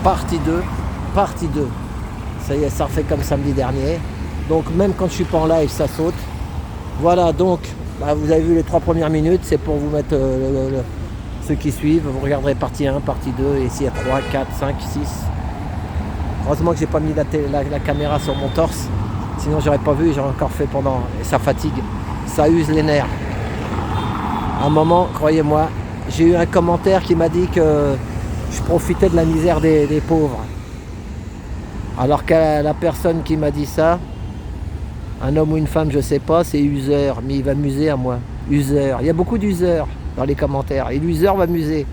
partie 2. Partie 2. Ça y est, ça refait comme samedi dernier. Donc même quand je suis pas en live, ça saute. Voilà, donc vous avez vu les 3 premières minutes, c'est pour vous mettre ceux qui suivent. Vous regarderez partie 1, partie 2, et s'il y a 3, 4, 5, 6. Heureusement que j'ai pas mis la caméra sur mon torse. Sinon j'aurais pas vu, j'aurais encore fait pendant. Et ça fatigue, ça use les nerfs. À un moment, croyez-moi, j'ai eu un commentaire qui m'a dit que je profitais de la misère des pauvres. Alors que la personne qui m'a dit ça, un homme ou une femme, je sais pas, c'est user, mais il va m'user à moi. User, il y a beaucoup d'users dans les commentaires, et l'user va m'user.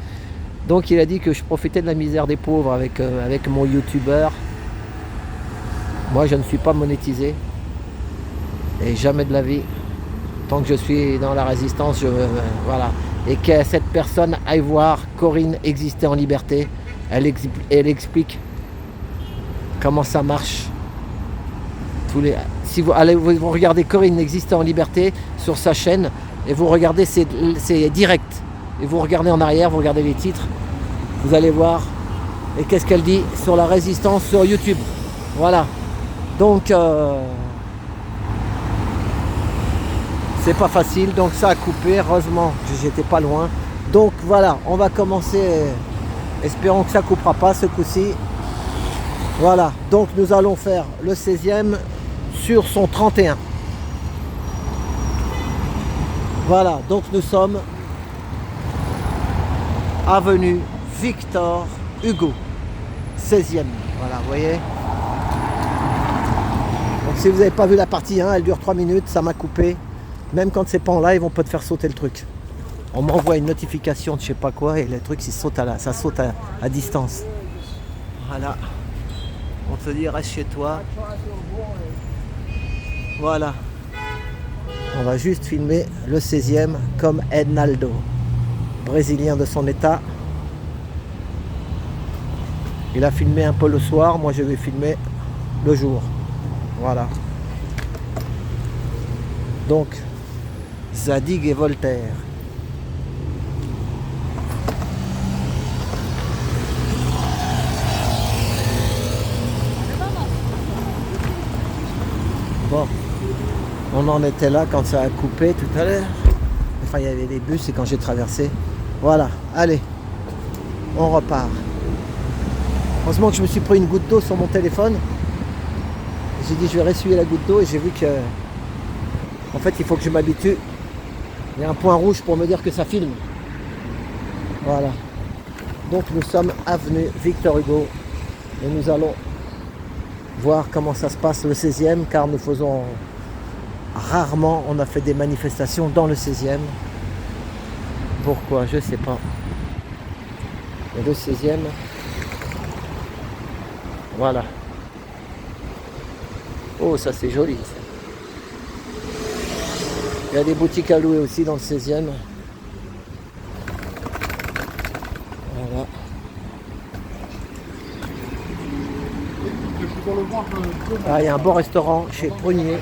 Donc il a dit que je profitais de la misère des pauvres avec mon youtubeur. Moi je ne suis pas monétisé, et jamais de la vie. Tant que je suis dans la résistance, voilà. Et que cette personne aille voir Corinne exister en liberté. Elle explique comment ça marche. Si vous regardez Corinne exister en liberté sur sa chaîne, et vous regardez, c'est direct. Et vous regardez en arrière, vous regardez les titres, vous allez voir. Et qu'est-ce qu'elle dit sur la résistance sur YouTube. Voilà. Donc c'est pas facile, donc ça a coupé. Heureusement que j'étais pas loin. Donc voilà, on va commencer. Espérons que ça coupera pas ce coup-ci. Voilà, donc nous allons faire le 16e sur son 31. Voilà, donc nous sommes avenue Victor Hugo, 16e. Voilà, vous voyez. Donc si vous n'avez pas vu la partie 1, elle dure 3 minutes, ça m'a coupé. Même quand c'est pas en live, on peut te faire sauter le truc. On m'envoie une notification de je sais pas quoi et le truc ça saute à distance. Voilà. On te dit reste chez toi. Voilà. On va juste filmer le 16e comme Ednaldo, brésilien de son état. Il a filmé un peu le soir, moi je vais filmer le jour. Voilà. Donc, Zadig et Voltaire. Bon, on en était là quand ça a coupé tout à l'heure. Enfin, il y avait les bus et quand j'ai traversé. Voilà, allez, on repart. Heureusement que je me suis pris une goutte d'eau sur mon téléphone. J'ai dit je vais ressuyer la goutte d'eau et j'ai vu que en fait il faut que je m'habitue. Il y a un point rouge pour me dire que ça filme. Voilà. Donc nous sommes avenue Victor Hugo et nous allons voir comment ça se passe le 16e, car nous faisons rarement, on a fait des manifestations dans le 16e. Pourquoi? Je sais pas. Et le 16e, voilà. Oh, ça c'est joli. Il y a des boutiques à louer aussi dans le 16e. Voilà. Ah, il y a un bon restaurant chez Prunier.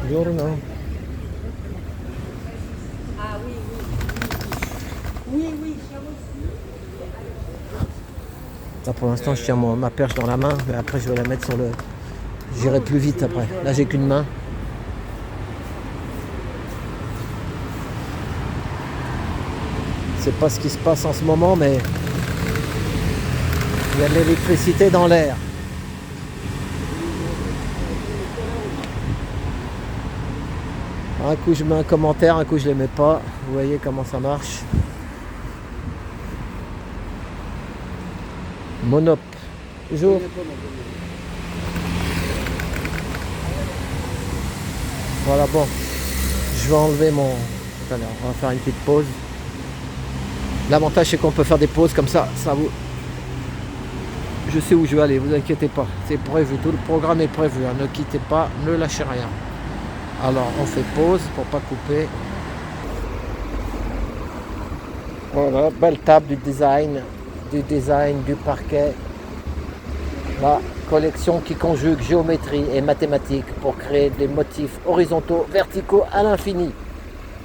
Giorno. Ah oui, oui. Oui, Là, pour l'instant, je tiens ma perche dans la main, mais après, je vais la mettre sur le... J'irai plus vite après. Là, j'ai qu'une main. Je sais pas ce qui se passe en ce moment, mais il y a de l'électricité dans l'air. Un coup, je mets un commentaire, un coup, je ne les mets pas. Vous voyez comment ça marche. Monop. Bonjour. Voilà, bon. Je vais enlever mon... Attendez, on va faire une petite pause. L'avantage, c'est qu'on peut faire des pauses comme ça. Ça vous... Je sais où je vais aller, vous inquiétez pas. C'est prévu, tout le programme est prévu. Hein. Ne quittez pas, ne lâchez rien. Alors, on fait pause pour pas couper. Voilà, belle table du design, du parquet. La collection qui conjugue géométrie et mathématiques pour créer des motifs horizontaux, verticaux à l'infini.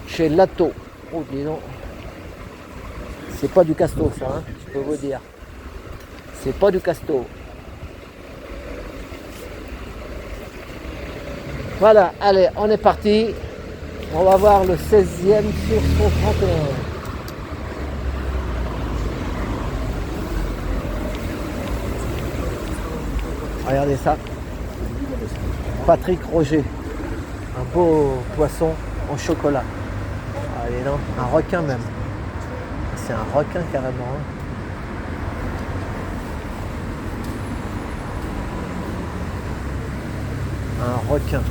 Chez Lato. Oh, dis donc. C'est pas du casto ça, hein, je peux vous dire. C'est pas du casto. Voilà, allez, on est parti. On va voir le 16e sur 131. Regardez ça. Patrick Roger. Un beau poisson en chocolat. Allez, non, un requin même. C'est un requin carrément. Hein. Un requin.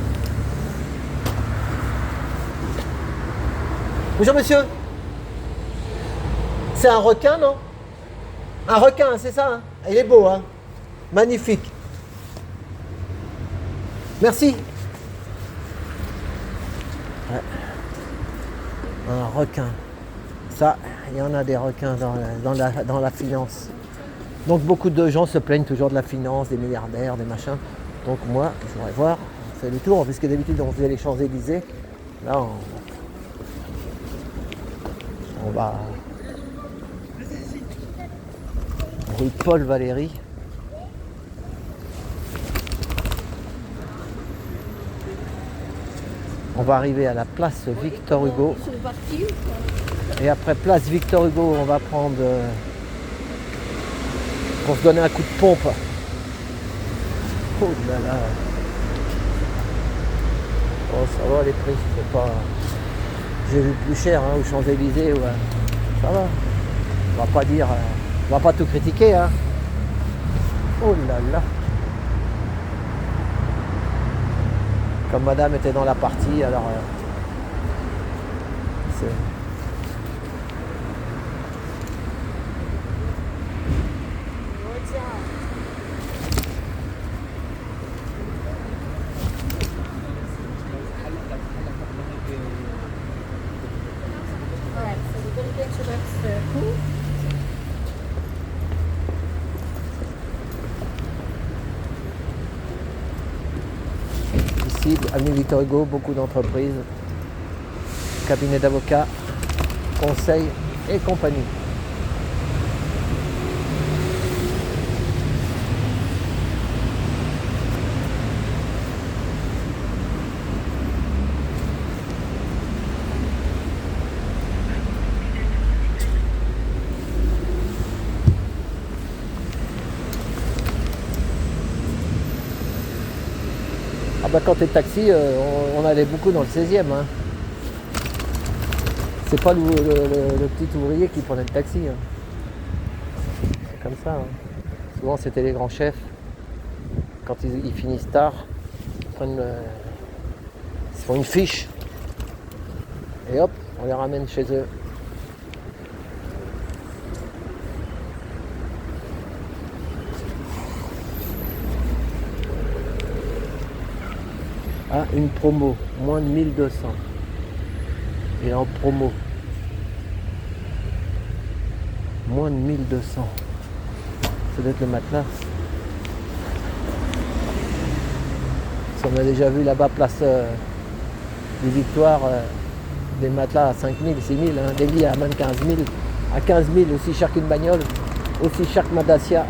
Bonjour monsieur. C'est un requin, non? Un requin, c'est ça, hein? Il est beau, hein? Magnifique. Merci. Ouais. Un requin. Ça, il y en a des requins dans la finance. Donc beaucoup de gens se plaignent toujours de la finance, des milliardaires, des machins. Donc moi, je voudrais voir, on fait le tour, puisque d'habitude on faisait les Champs-Élysées. Là, on va rue Paul Valéry. On va arriver à la place Victor Hugo. Et après place Victor Hugo, on va prendre pour se donner un coup de pompe. Oh là là. Oh, ça va les prix, c'est pas. J'ai vu plus cher hein, aux Champs-Élysées. Ouais. Ça va. On va pas dire. On va pas tout critiquer. Hein. Oh là là. Comme madame était dans la partie, alors c'est. Ici, avenue Victor Hugo, beaucoup d'entreprises, cabinet d'avocats, conseils et compagnie. Ah bah quand t'es taxi, on allait beaucoup dans le 16e. Hein. C'est pas le petit ouvrier qui prenait le taxi. Hein. C'est comme ça. Hein. Souvent c'était les grands chefs. Quand ils finissent tard, ils font une fiche. Et hop, on les ramène chez eux. Ah, une promo, moins de 1200. Et en promo, moins de 1200. Ça doit être le matelas. On a déjà vu là-bas, place des Victoires, des matelas à 5000, 6000, hein, des lits à même 15 000. À 15 000, aussi cher qu'une bagnole, aussi cher que ma Dacia.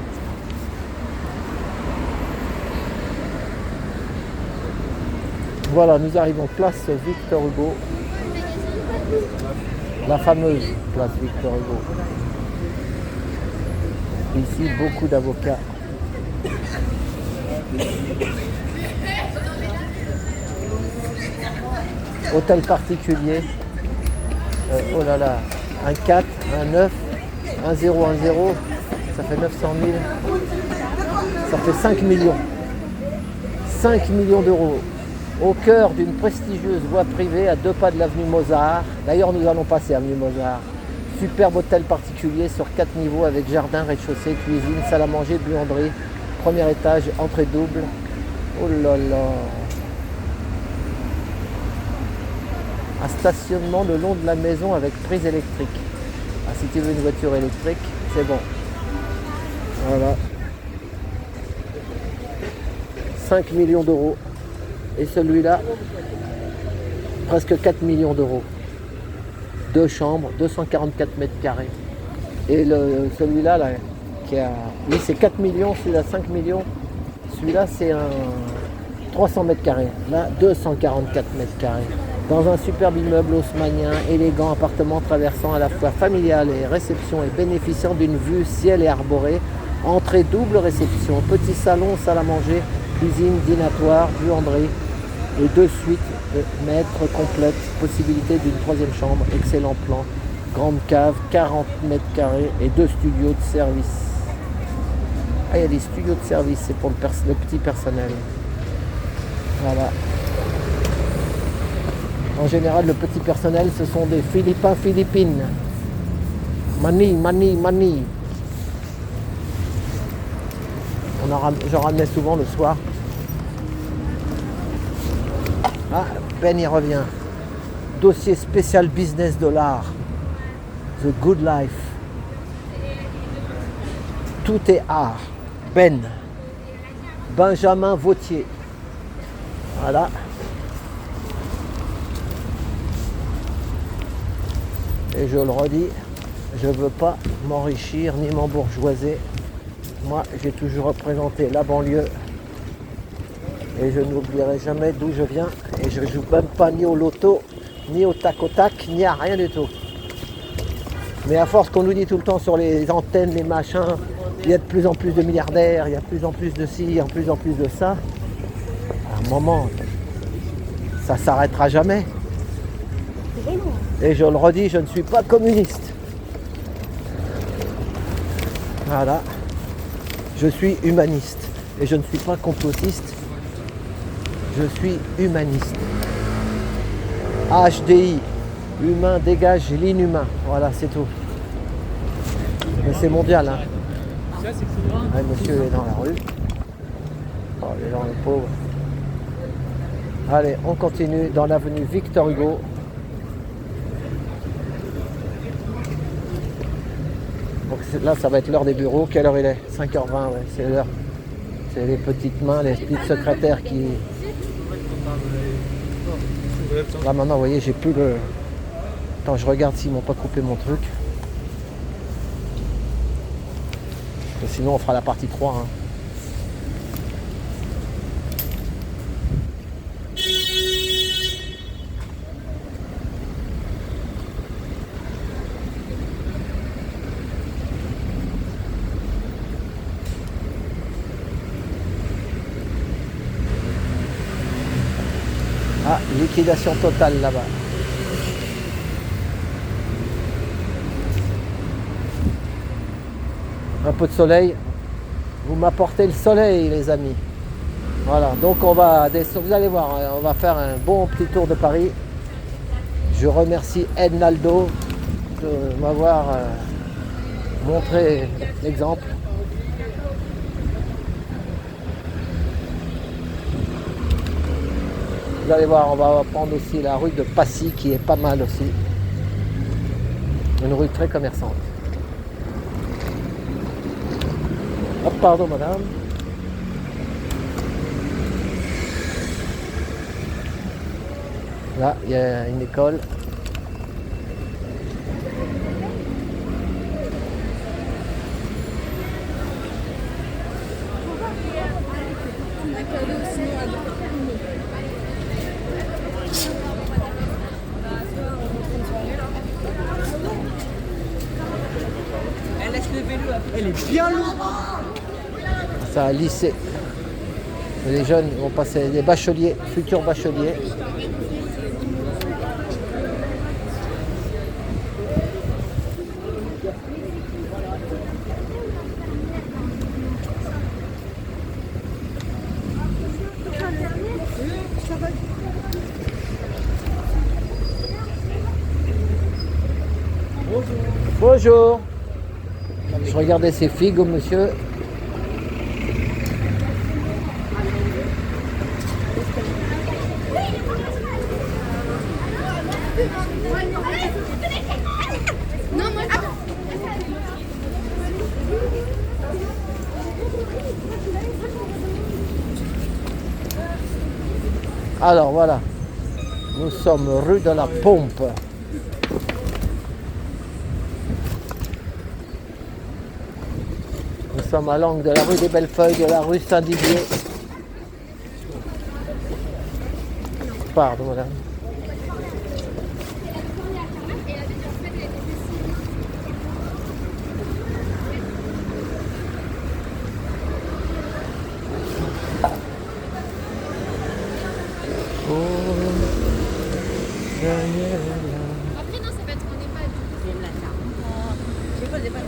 Voilà, nous arrivons place Victor Hugo. La fameuse place Victor Hugo. Ici, beaucoup d'avocats. Hôtel particulier. Oh là là, un 4, un 9, un 0, un 0. Ça fait 900 000. Ça fait 5 millions. 5 millions d'euros. Au cœur d'une prestigieuse voie privée à 2 pas de l'avenue Mozart. D'ailleurs, nous allons passer avenue Mozart. Superbe hôtel particulier sur 4 niveaux avec jardin, rez-de-chaussée, cuisine, salle à manger, buanderie, premier étage, entrée double. Oh là là. Un stationnement le long de la maison avec prise électrique. Ah, si tu veux une voiture électrique, c'est bon. Voilà. 5 millions d'euros. Et celui-là, presque 4 millions d'euros. 2 chambres, 244 mètres carrés. Et celui-là, là, lui c'est 4 millions, celui-là 5 millions. Celui-là c'est un 300 mètres carrés. Là, 244 mètres carrés. Dans un superbe immeuble haussmannien, élégant appartement traversant à la fois familial et réception et bénéficiant d'une vue ciel et arborée. Entrée double réception, petit salon, salle à manger, cuisine, dînatoire, buanderie et 2 suites de mètres complètes. Possibilité d'une 3e chambre, excellent plan. Grande cave, 40 mètres carrés et 2 studios de service. Ah, il y a des studios de service, c'est pour le petit personnel. Voilà. En général, le petit personnel, ce sont des Philippins, Philippines. Money. J'en ramenais souvent le soir. Ah, Ben y revient. Dossier spécial business dollar. The Good Life. Tout est art. Ben. Benjamin Vautier. Voilà. Et je le redis, je ne veux pas m'enrichir ni m'embourgeoiser. Moi, j'ai toujours représenté la banlieue. Et je n'oublierai jamais d'où je viens. Et je ne joue même pas ni au loto, ni au tac, ni à rien du tout. Mais à force qu'on nous dit tout le temps sur les antennes, les machins, il y a de plus en plus de milliardaires, il y a de plus en plus de ci, il y a de plus en plus de ça. À un moment, ça s'arrêtera jamais. Et je le redis, je ne suis pas communiste. Voilà. Je suis humaniste. Et je ne suis pas complotiste. Je suis humaniste. HDI. Humain dégage l'inhumain. Voilà, c'est tout. Mais c'est mondial, hein. Ouais, monsieur est dans la rue. Oh, les gens, les pauvres. Allez, on continue dans l'avenue Victor Hugo. Donc là, ça va être l'heure des bureaux. Quelle heure il est? 5h20, ouais, c'est l'heure. C'est les petites mains, les petites secrétaires qui... Là, maintenant, vous voyez, j'ai plus le... Attends, je regarde s'ils m'ont pas coupé mon truc. Parce que sinon, on fera la partie 3. Hein. Ah, liquidation totale là-bas. Un peu de soleil. Vous m'apportez le soleil, les amis. Voilà, donc on va descendre. Vous allez voir, on va faire un bon petit tour de Paris. Je remercie Ed Naldo de m'avoir montré l'exemple. Vous allez voir, on va prendre aussi la rue de Passy qui est pas mal aussi. Une rue très commerçante. Hop, pardon madame. Là, il y a une école. Elle est bien lourde. C'est un lycée. Les jeunes vont passer, des bacheliers, futurs bacheliers. Bonjour. Je regardais ces figues, monsieur. Alors voilà, nous sommes rue de la Pompe. sommes à l'angle de la rue des Bellefeuilles, de la rue Saint-Didier. Pardon, madame. Après, non, ça va être en EHPAD. C'est quoi les EHPAD?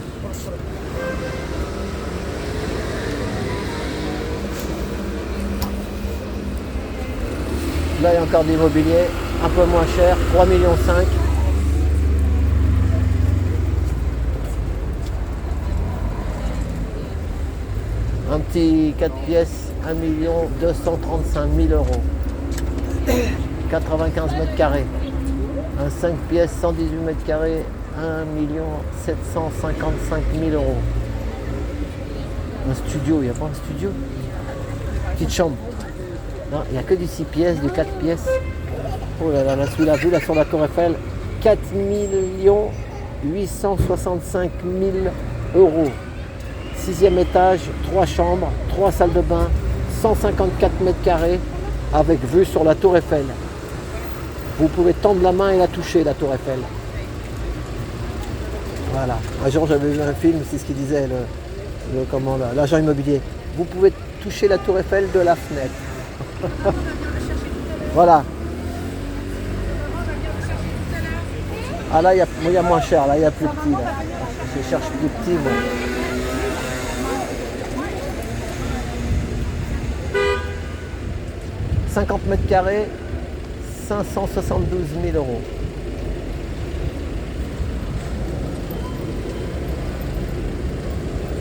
Là, il y a encore de l'immobilier, un peu moins cher, 3,5 millions. Un petit 4 pièces, 1 235 000 euros. 95 mètres carrés. Un 5 pièces, 118 mètres carrés, 1 755 000 euros. Un studio, il n'y a pas un studio? Petite chambre. Non, il n'y a que du 6 pièces, du 4 pièces. Oh là là, celui-là, vu là sur la Tour Eiffel, 4 865 000 euros. 6e étage, 3 chambres, 3 salles de bain, 154 mètres carrés, avec vue sur la Tour Eiffel. Vous pouvez tendre la main et la toucher, la Tour Eiffel. Voilà. Un jour, j'avais vu un film, c'est ce qu'il disait, l'agent immobilier. Vous pouvez toucher la Tour Eiffel de la fenêtre. Voilà. Ah là, il y a moins cher, là, il y a plus petit. Là. Je cherche plus petit, moi. « 50 mètres carrés, 572 000 euros.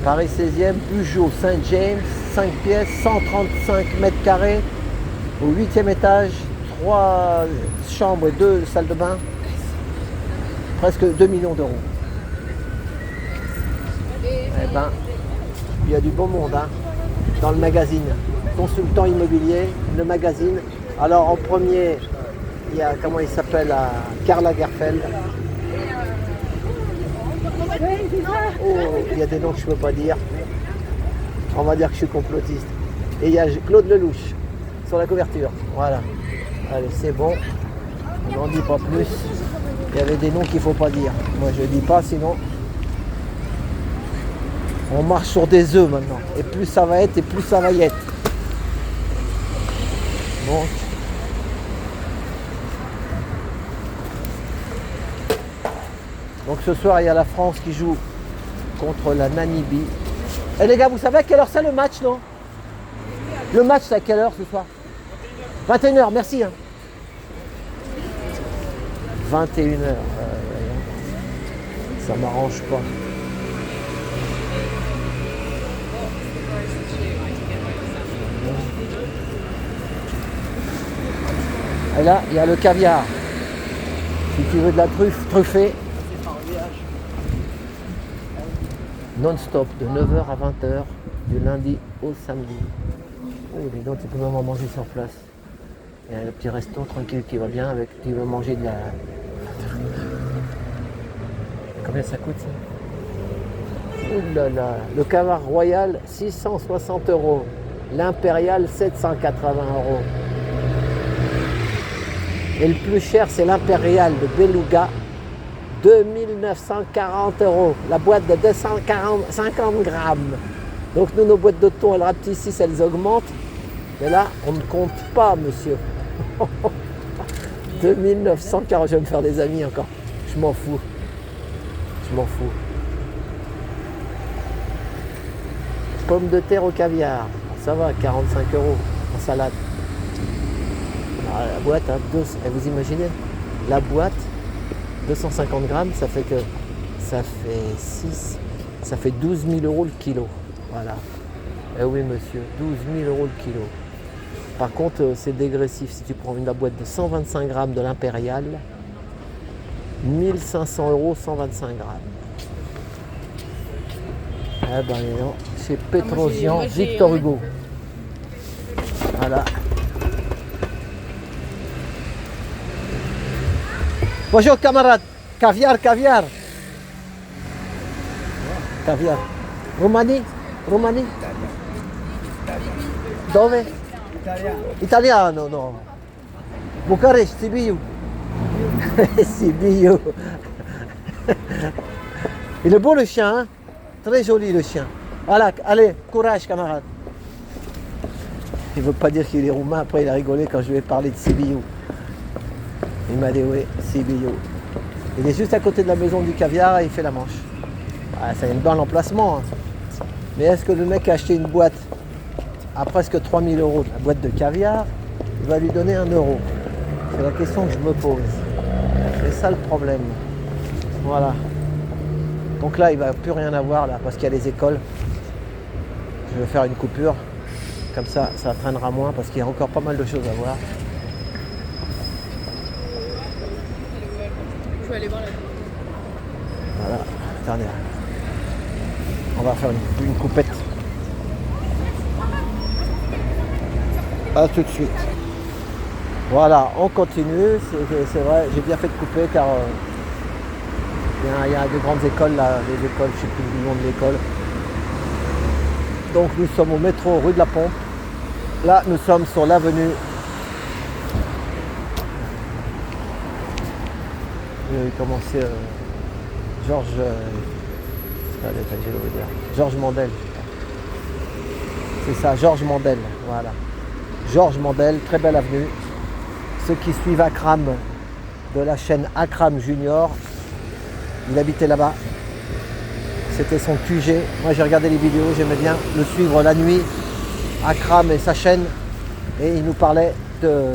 Paris 16e, Peugeot, Saint-James, 5 pièces, 135 mètres carrés, au 8e étage, 3 chambres et 2 salles de bain, presque 2 millions d'euros. Eh ben, il y a du beau monde hein, dans le magazine. Consultant immobilier, le magazine. Alors en premier, il y a, comment il s'appelle, Karl Lagerfeld. Oh, il y a des noms que je ne peux pas dire. On va dire que je suis complotiste. Et il y a Claude Lelouch sur la couverture. Voilà. Allez, c'est bon. On n'en dit pas plus. Il y avait des noms qu'il ne faut pas dire. Moi, je ne dis pas, sinon... On marche sur des œufs maintenant. Et plus ça va être, et plus ça va y être. Donc ce soir, il y a la France qui joue contre la Namibie. Et les gars, vous savez à quelle heure c'est le match, non? Le match, c'est à quelle heure ce soir? 21h, merci. Hein. 21h. Ça m'arrange pas. Et là, il y a le caviar. Si tu veux de la truffe truffée, non-stop, de 9h à 20h, du lundi au samedi. Oh, dis donc, tu peux même en manger sur place. Il y a le petit resto tranquille qui va bien avec, tu veux manger de la... Combien ça coûte ça? Ouh là là, le caviar royal, 660 €. L'impérial, 780 €. Et le plus cher, c'est l'impérial de Beluga, 2940 €. La boîte de 250 grammes. Donc nous, nos boîtes de thon, elles rapetissent, elles augmentent. Mais là, on ne compte pas, monsieur. 2940, je vais me faire des amis encore. Je m'en fous. Je m'en fous. Pommes de terre au caviar. Ça va, 45 € en salade. Alors, la boîte, hein, vous imaginez, la boîte, 250 grammes, ça fait 12 000 € le kilo. Voilà. Eh oui, monsieur, 12 000 € le kilo. Par contre, c'est dégressif. Si tu prends la boîte de 125 grammes de l'impérial, 1500 € 125 grammes. Eh ben, non, chez Petrosian, Victor Hugo. Voilà. Bonjour camarade, caviar. Caviar. Roumanie? Romani? Dove? Italiano, no. Bucarest, Sibiu. Sibiu. Il est beau le chien, hein? Très joli le chien. Voilà, allez, courage camarade. Il ne veut pas dire qu'il est roumain, après il a rigolé quand je lui ai parlé de Sibiu. Il m'a dit oui, Sibiu. Il est juste à côté de la maison du caviar et il fait la manche. Ah, c'est un bon emplacement. Hein. Mais est-ce que le mec a acheté une boîte à presque 3000 €, la boîte de caviar, il va lui donner 1 €? C'est la question que je me pose. C'est ça le problème. Voilà. Donc là, il ne va plus rien avoir là parce qu'il y a les écoles. Je vais faire une coupure. Comme ça, ça traînera moins parce qu'il y a encore pas mal de choses à voir. Je vais aller voir la. Voilà. Attendez. On va faire une coupette. A tout de suite. Voilà, on continue. C'est vrai, j'ai bien fait de couper car il y a de grandes écoles là, les écoles, je ne sais plus le nom de l'école. Donc nous sommes au métro rue de la Pompe. Là, nous sommes sur l'avenue. Comment c'est Georges Mandel. C'est ça, Georges Mandel. Voilà. Georges Mandel, très belle avenue. Ceux qui suivent Akram de la chaîne Akram Junior, il habitait là-bas. C'était son QG. Moi j'ai regardé les vidéos, j'aimais bien le suivre la nuit. Akram et sa chaîne. Et il nous parlait de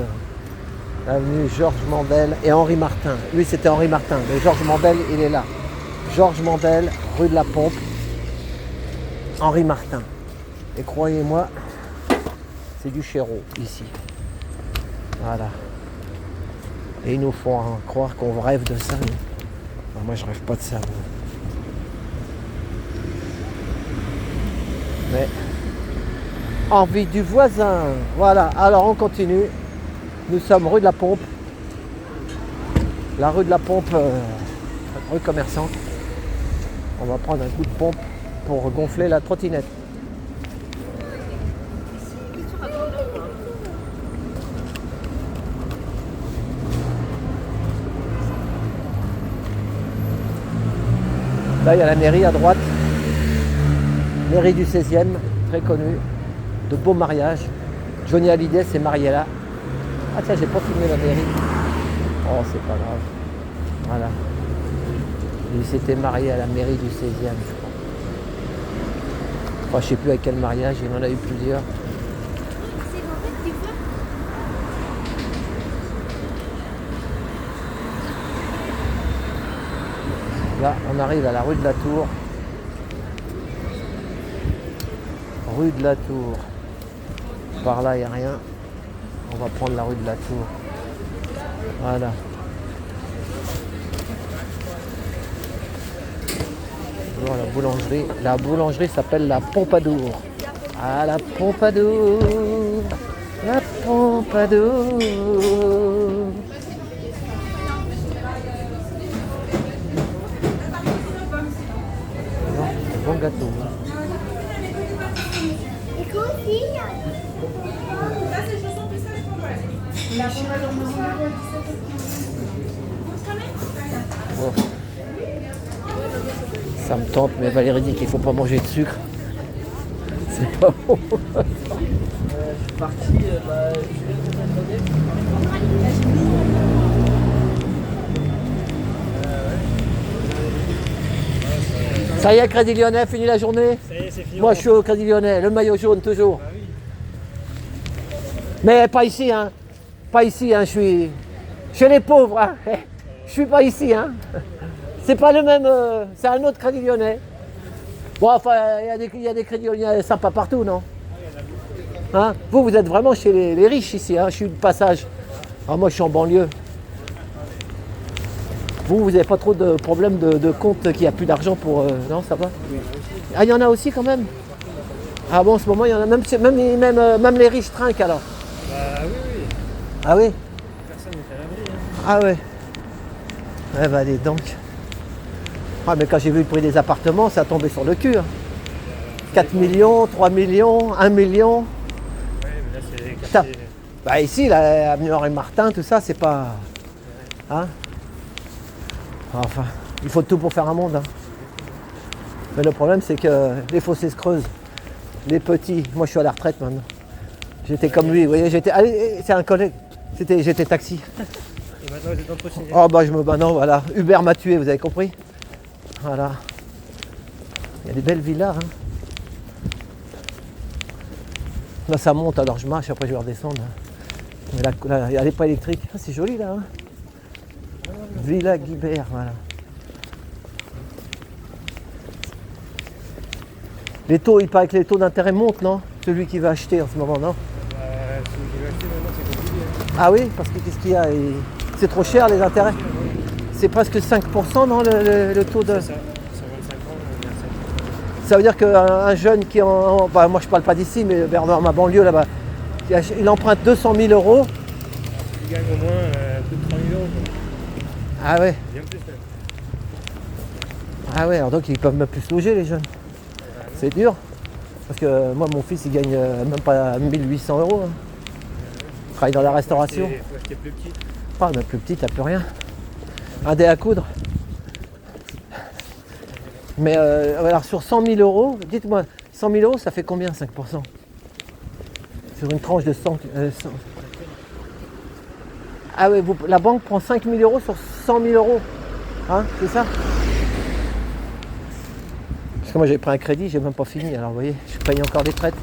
l'avenue Georges Mandel et Henri Martin. Lui c'était Henri Martin, mais Georges Mandel il est là. Georges Mandel, rue de la Pompe, Henri Martin. Et croyez-moi, c'est du chéreau ici. Voilà. Et ils nous font croire qu'on rêve de ça. Non, moi je rêve pas de ça. Mais envie du voisin. Voilà, alors on continue. Nous sommes rue de la Pompe. La rue de la Pompe, rue commerçante. On va prendre un coup de pompe pour gonfler la trottinette. Là, il y a la mairie à droite. Mairie du 16e, très connue. De beaux mariages. Johnny Hallyday s'est marié là. Ah tiens, j'ai pas filmé la mairie. Oh, c'est pas grave. Voilà. Il s'était marié à la mairie du 16e, je crois. Enfin, je sais plus à quel mariage, il en a eu plusieurs. Là, on arrive à la rue de la Tour. Rue de la Tour. Par là, il n'y a rien. On va prendre la rue de la Tour. Voilà. Bon, la boulangerie. La boulangerie s'appelle la Pompadour. Ah, la Pompadour. La Pompadour. Bon gâteau. Bon. Ça me tente, mais Valérie dit qu'il ne faut pas manger de sucre. C'est pas bon. Je suis parti, je vais Ça y est, Crédit Lyonnais, fini la journée. Ça y est, c'est fini. Moi, je suis au Crédit Lyonnais, le maillot jaune toujours. Bah oui. Mais pas ici, hein. Pas ici, hein. Je suis chez les pauvres, hein. Je suis pas ici, hein. C'est pas le même, c'est un autre Crédit Lyonnais. Bon, enfin, il y a des Crédits Lyonnais sympas partout, non? Hein? Vous êtes vraiment chez les riches ici, hein. Je suis de passage. Ah, moi, je suis en banlieue. Vous n'avez pas trop de problèmes de compte qu'il n'y a plus d'argent pour... non, ça va? Ah, il y en a aussi quand même? Ah bon, en ce moment, il y en a même les riches trinquent alors? Bah oui, oui. Ah oui? Personne n'est à l'abri. Hein. Ah ouais. Eh ben, allez donc. Ah, mais quand j'ai vu le prix des appartements, ça a tombé sur le cul. Hein. 4 millions, 3 millions, 1 million. Ouais, mais là, c'est les Putain. quartiers. Bah ici, la avenue Henri Martin, tout ça, c'est pas... Hein? Enfin, il faut tout pour faire un monde. Hein. Mais le problème, c'est que les fossés se creusent. Les petits, moi je suis à la retraite maintenant. J'étais comme lui, vous voyez, c'est un collègue. J'étais taxi. Et maintenant, vous êtes entretenu. Oh bah non, voilà. Uber m'a tué, vous avez compris? Voilà. Il y a des belles villas. Hein. Là ça monte, alors je marche, après je vais redescendre. Mais là, elle n'est pas électrique. Ah, c'est joli là. Hein. Villa Guibert, voilà. Les taux, il paraît que les taux d'intérêt montent, non? Celui qui va acheter en ce moment, non? Si vous voulez acheter maintenant, c'est compliqué. Hein. Ah oui, parce que qu'est-ce qu'il y a? C'est trop cher les intérêts. C'est presque 5%, non, le taux de... C'est ça. 125 ans, on est à 5. Ça veut dire qu'un jeune qui bah, moi je parle pas d'ici, mais dans ma banlieue là-bas, il emprunte 200 000 euros. Il gagne au moins plus de 30 000 euros. Quoi. Ah ouais, Bien plus même. ah ouais, alors donc ils peuvent même plus se loger les jeunes. C'est dur. Parce que moi mon fils il gagne même pas 1800 euros. Hein. Il travaille dans la restauration. Il faut acheter plus petit. Ah mais plus petit, t'as plus rien. Un dé à coudre. Mais alors sur 100 000 euros, dites-moi, 100 000 euros ça fait combien 5%? Sur une tranche de 100... Ah oui, la banque prend 5 000 euros sur 100 000 euros. Hein, c'est ça? Parce que moi j'ai pris un crédit, j'ai même pas fini, alors vous voyez, je paye encore des traites.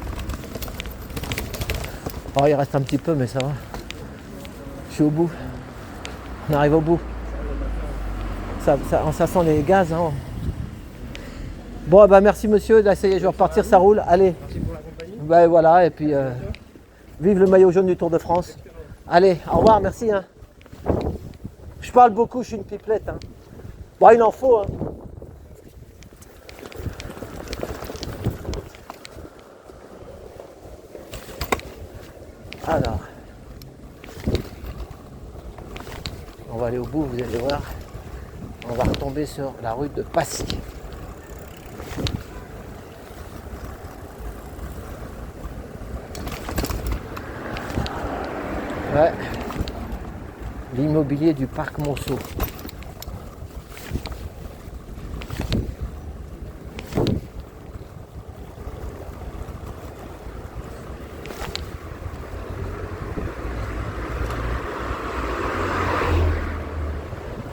Oh, il reste un petit peu, mais ça va. Je suis au bout. On arrive au bout. Ça sent les gaz. Hein. Bon, bah merci monsieur, là ça y est, je vais repartir, ça roule. Allez. Merci pour la compagnie. Ben voilà, et puis vive le maillot jaune du Tour de France. Allez, au revoir, merci. Hein. Je parle beaucoup, je suis une pipelette. Hein. Bon, il en faut. Hein. Alors, on va aller au bout, vous allez voir. On va retomber sur la rue de Passy. Ouais. L'immobilier du parc Monceau.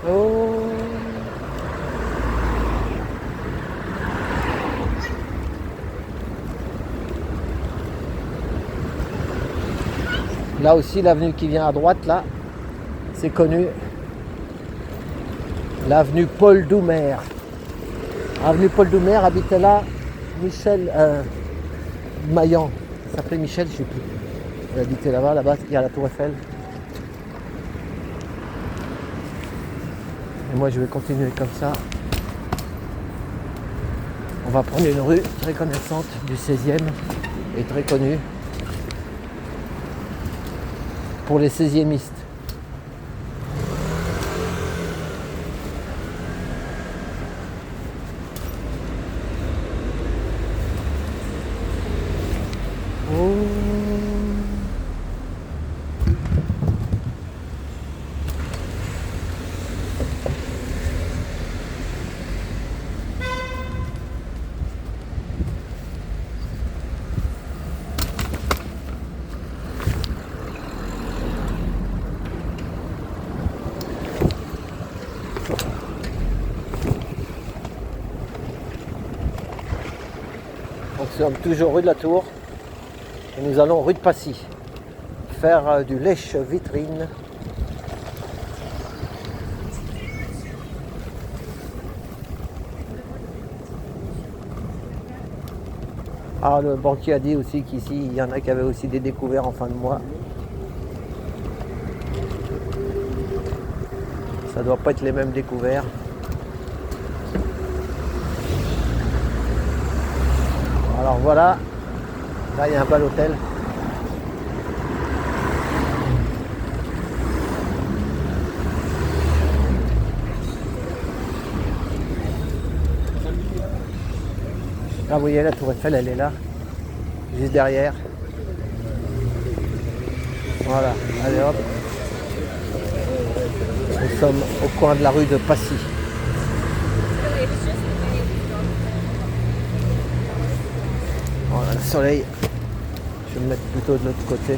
Oh. Là aussi, l'avenue qui vient à droite, là, c'est connu. L'avenue Paul Doumer. Avenue Paul Doumer, habitait là Michel Maillan. Il s'appelait Michel, je ne sais plus. Il habitait là-bas, il y a la Tour Eiffel. Et moi, je vais continuer comme ça. On va prendre une rue très connaissante du 16e et très connue pour les 16e-istes. Nous sommes toujours rue de la Tour et nous allons rue de Passy faire du lèche-vitrine. Ah, le banquier a dit aussi qu'ici il y en a qui avaient aussi des découvertes en fin de mois. Ça doit pas être les mêmes découvertes. Alors voilà, là il y a un bel hôtel. Là, vous voyez, la tour Eiffel, elle est là, juste derrière. Voilà, allez hop. Nous sommes au coin de la rue de Passy. Voilà, le soleil. Je vais me mettre plutôt de l'autre côté.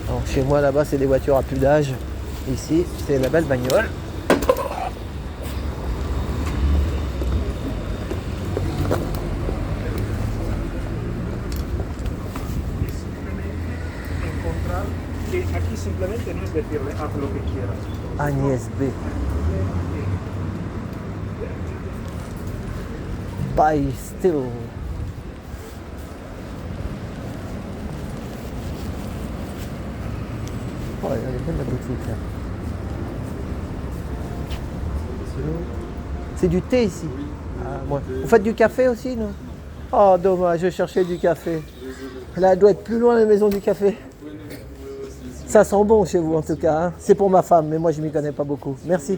Alors, chez moi là-bas c'est des voitures à plus d'âge. Ici c'est la belle bagnole. Aquí simplemente no es decirle haz lo que quieras. Agnès B. Buy still. Oh, elle est belle la boutique là. C'est du thé ici. Ah, moi. Vous faites du café aussi, non? Oh, dommage, je cherchais du café. Là, elle doit être plus loin la maison du café. Ça sent bon chez vous en tout cas. Hein. C'est pour ma femme, mais moi je m'y connais pas beaucoup. Merci.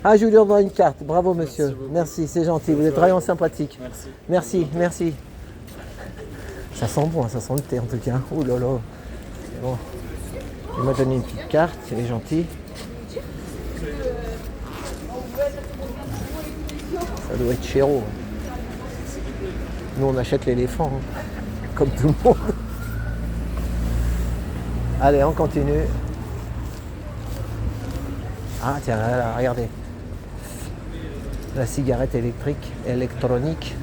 Ah, je lui envoie une carte. Bravo monsieur. Merci, c'est gentil. Vous êtes vraiment sympathique. Merci, merci. Ça sent bon, ça sent le thé en tout cas. Ouh là là. C'est bon. Il m'a donné une petite carte, il est gentil. Ça doit être chéro. Nous on achète l'éléphant, hein. Comme tout le monde. Allez, on continue. Ah tiens, là, regardez. La cigarette électronique.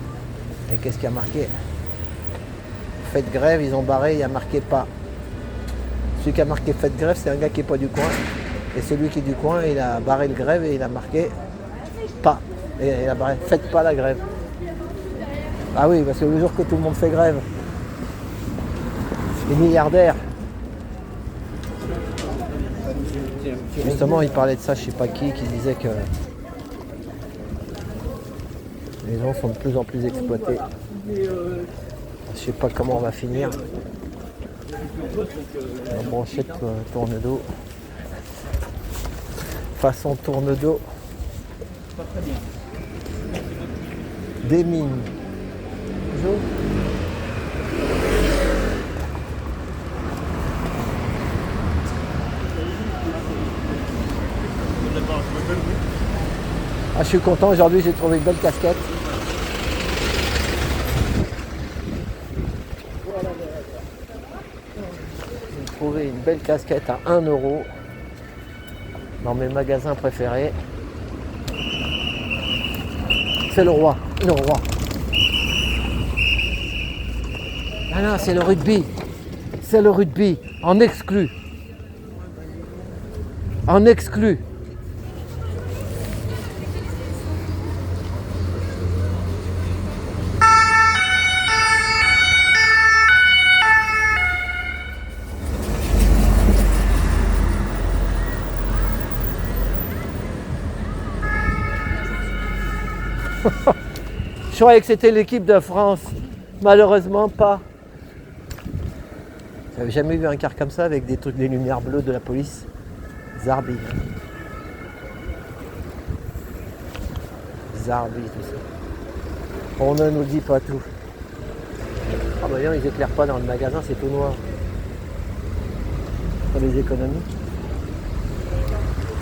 Et qu'est-ce qu'il y a marqué? Faites grève, ils ont barré, il y a marqué pas. Celui qui a marqué faites grève, c'est un gars qui n'est pas du coin. Et celui qui est du coin, il a barré le grève et il a marqué pas. Et il a barré faites pas la grève. Ah oui, parce que le jour que tout le monde fait grève, les milliardaires. Justement, il parlait de ça, je sais pas qui disait que les gens sont de plus en plus exploités. Je sais pas comment on va finir. La branchette tourne d'eau. Façon tourne d'eau. Des mines. Bonjour. Ah, je suis content, aujourd'hui j'ai trouvé une belle casquette. J'ai trouvé une belle casquette à 1 € dans mes magasins préférés. C'est le roi. Ah non, c'est le rugby. C'est le rugby, en exclu. En exclu. Je croyais que c'était l'équipe de France. Malheureusement pas. J'avais jamais vu un car comme ça avec des trucs, des lumières bleues de la police. Zarbi. Zarbi, tout ça. On ne nous dit pas tout. Ah bah non, ils éclairent pas dans le magasin, c'est tout noir. Pour les économies.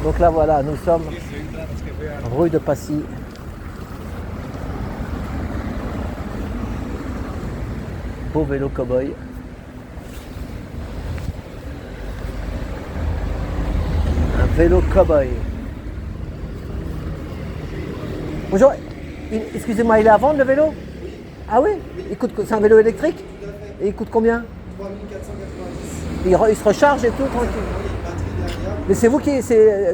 Donc là voilà, nous sommes rue de Passy. Beau vélo cow-boy. Un vélo cow-boy. Bonjour, excusez-moi, il est à vendre le vélo? Ah oui? C'est un vélo électrique? Et il coûte combien? 3490. Il se recharge et tout, tranquille. Mais c'est vous qui...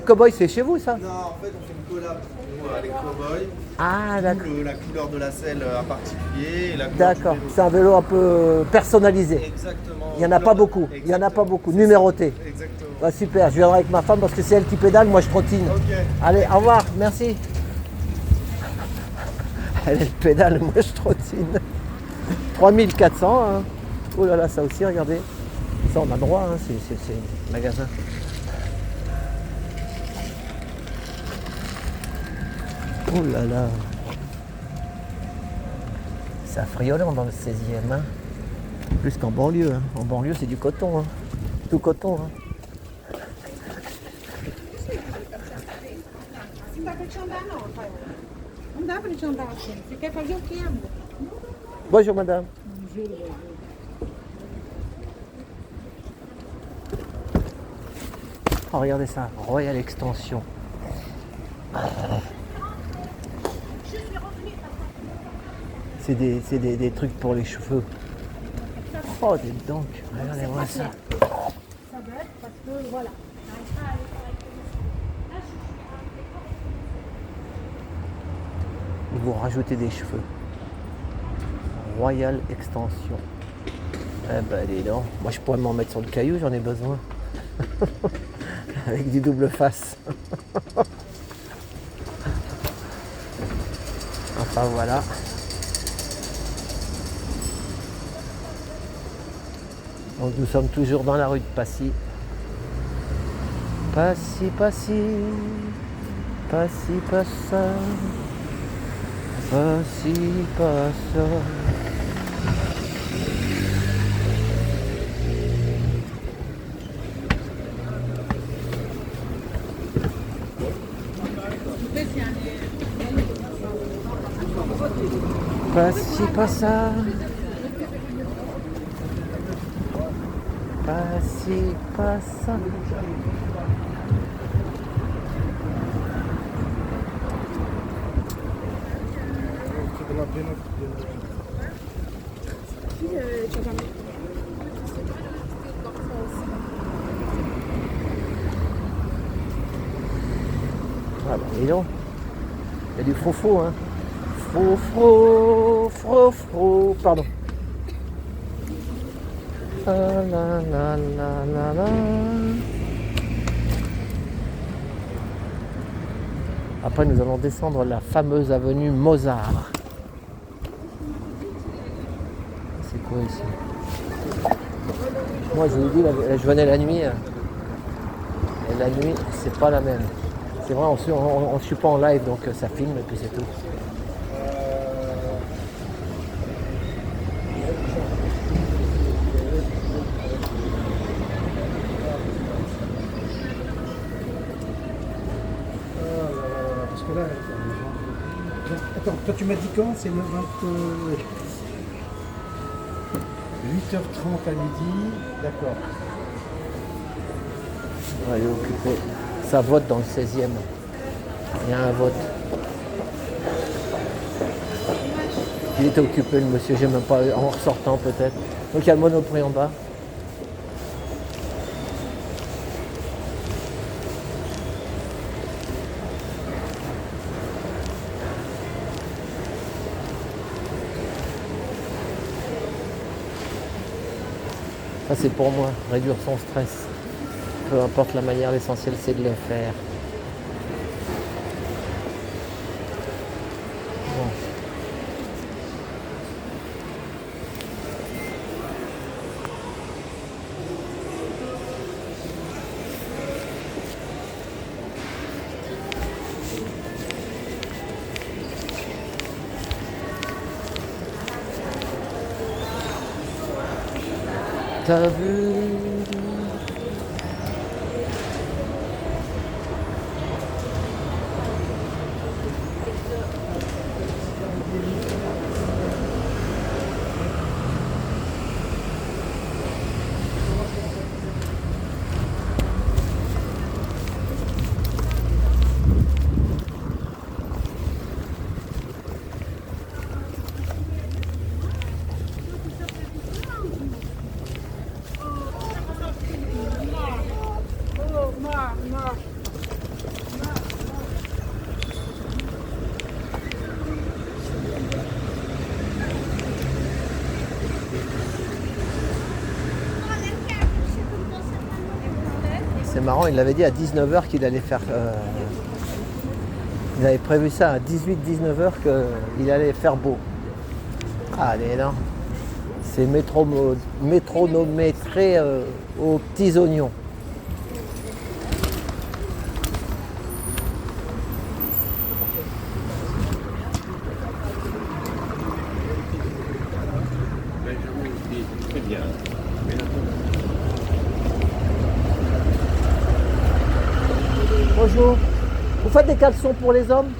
Cow-boy, c'est chez vous ça? Non, en fait, on fait une collab pour les cow-boys. Ah d'accord. La couleur de la selle en particulier. D'accord, c'est un vélo un peu personnalisé. Exactement. Il n'y en a pas beaucoup, il n'y en a pas beaucoup, numéroté. Exactement. Bah, super, je viendrai avec ma femme parce que c'est elle qui pédale, moi je trottine. Ok. Allez, au revoir, merci. Elle pédale, moi je trottine. 3400. Hein. Oh là là, ça aussi, regardez. Ça, on a droit, hein. C'est magasin. Oh là là. C'est affriolant dans le 16e. Hein. Plus qu'en banlieue. Hein. En banlieue, c'est du coton. Hein. Tout coton. Hein. Bonjour madame. Oh, regardez ça, Royal Extension. C'est des trucs pour les cheveux. Oh, dis donc, regardez-moi ça. Ça doit être parce que voilà. Ils vont rajouter des cheveux. Royal Extension. Eh ben, dis donc. Moi, je pourrais m'en mettre sur le caillou, j'en ai besoin. Avec du double face. Enfin, voilà. Donc, nous sommes toujours dans la rue de Passy. Passy, Passy. Passy, Passa. Passy, Passa. Passy, Passa. Passy, Passa. Ah bah dis donc, il y a du faux-faux, hein. Faux-faux, pardon. La, la, la, la, la. Après, nous allons descendre la fameuse avenue Mozart. C'est quoi ici? Moi, je vous dis, je venais la nuit. Et la nuit, c'est pas la même. C'est vrai, on ne suit pas en live, donc ça filme et puis c'est tout. Parce que là, attends, toi tu m'as dit quand? C'est le 8h30 à midi, d'accord. On va aller occuper. Ça vote dans le 16e. Il y a un vote. Il était occupé le monsieur, j'ai même pas en ressortant peut-être. Donc il y a le Monoprix en bas. Ça c'est pour moi, réduire son stress. Peu importe la manière, l'essentiel c'est de le faire. Bon. T'as vu? C'est marrant, il l'avait dit à 19h qu'il allait faire Ils avaient prévu ça à 18-19 heures qu'il allait faire beau. Ah, allez, là. C'est métronométré aux petits oignons. Très bien. Bonjour. Vous faites des caleçons pour les hommes?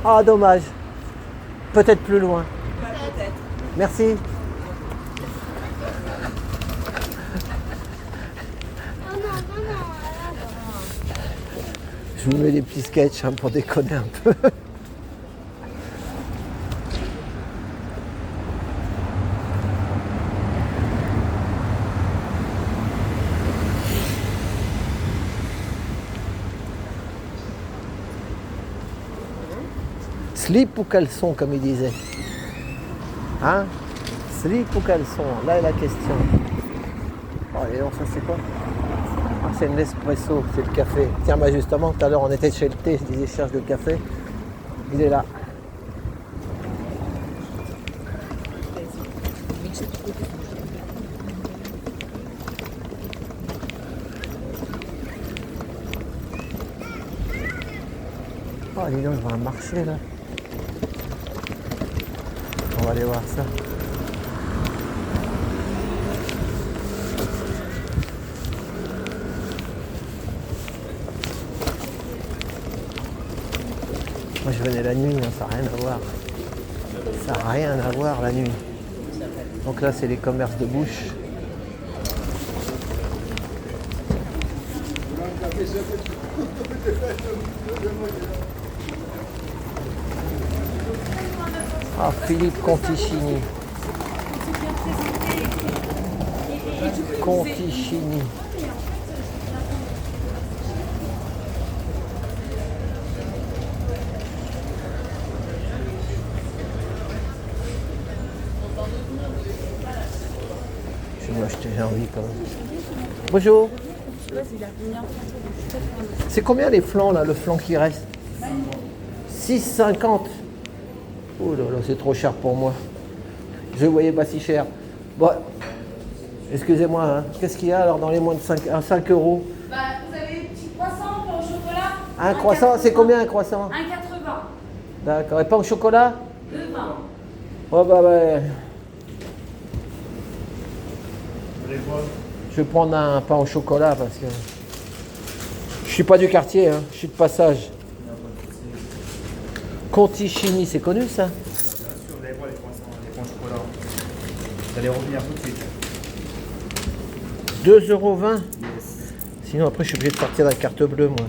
Ah, dommage. Peut-être plus loin. Merci. Oh non, non, non. Je vous mets des petits sketchs pour déconner un peu. Slip ou caleçon, comme il disait. Hein? Slip ou caleçon? Là est la question. Oh, et non, ça c'est quoi? Ah, c'est un espresso, c'est le café. Tiens, bah justement, tout à l'heure on était chez le thé, je disais je cherche le café. Il est là. Oh, dis donc, je vois un marché là. On va aller voir ça. Moi je venais la nuit, hein, ça n'a rien à voir. Ça n'a rien à voir la nuit. Donc là c'est les commerces de bouche. Ah, Philippe Conticini. Conticini. Je vais m'acheter, j'ai envie quand même. Bonjour. C'est combien les flancs là, le flanc qui reste? 6,50. Oh là là, c'est trop cher pour moi. Je ne voyais pas si cher. Bon, excusez-moi, hein. Qu'est-ce qu'il y a alors dans les moins de 5 euros? Bah, vous avez des petits croissants, pain au chocolat. Un croissant, c'est combien un croissant? 1,80. D'accord. Et pas au chocolat? 2,20. Oh bah ouais. Je vais prendre un pain au chocolat parce que je suis pas du quartier, hein. Je suis de passage. Conticini, c'est connu ça? Bien sûr, vous allez voir les croissants, les pains au chocolat. Vous allez revenir tout de suite. 2,20 €. Sinon après je suis obligé de sortir la carte bleue moi.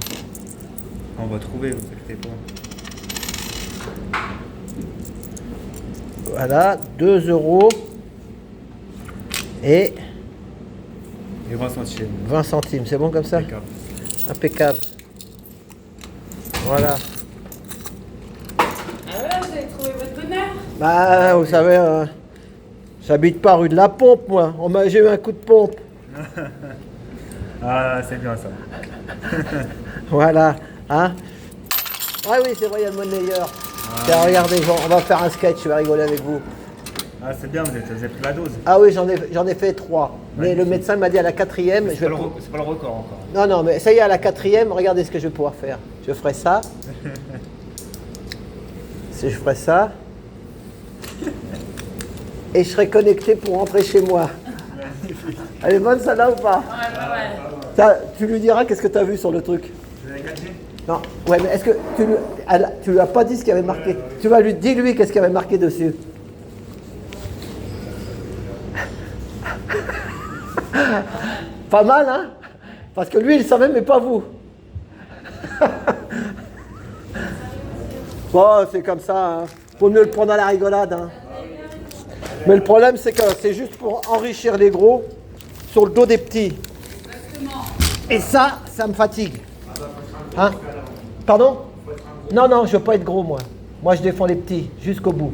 On va trouver, vous inquiétez pas. Voilà, 2 € et Et 20 centimes. 20 centimes. C'est bon comme ça? Impeccable. Impeccable. Voilà. Ah ouais, vous avez trouvé votre bonheur. Bah, vous savez, j'habite pas rue de la Pompe, moi. J'ai eu un coup de pompe. Ah, c'est bien ça. Voilà. Hein? Ah oui, c'est Royal Monnayer. Tiens, regardez, on va faire un sketch, je vais rigoler avec vous. Ah, c'est bien, vous avez pris la dose. Ah oui, j'en ai fait 3. Mais le Magnifique. médecin m'a dit à la 4e, C'est pas le record encore. Non, non, mais ça y est, à la 4e, regardez ce que je vais pouvoir faire. Je ferai ça. Si je ferai ça. Et je serai connecté pour rentrer chez moi. Elle est bonne celle-là ou pas? Ça, tu lui diras qu'est-ce que tu as vu sur le truc. Vous avez gagné? Non, ouais, mais est-ce que tu lui as pas dit ce qu'il y avait marqué? Tu vas lui dire lui qu'est-ce qu'il y avait marqué dessus. Pas mal, hein? Parce que lui, il savait, mais pas vous. Bon, c'est comme ça, hein. Faut mieux le prendre à la rigolade, hein. Mais le problème, c'est que c'est juste pour enrichir les gros sur le dos des petits. Et ça me fatigue. Hein? Pardon? Non, non, je veux pas être gros, moi. Moi, je défends les petits, jusqu'au bout.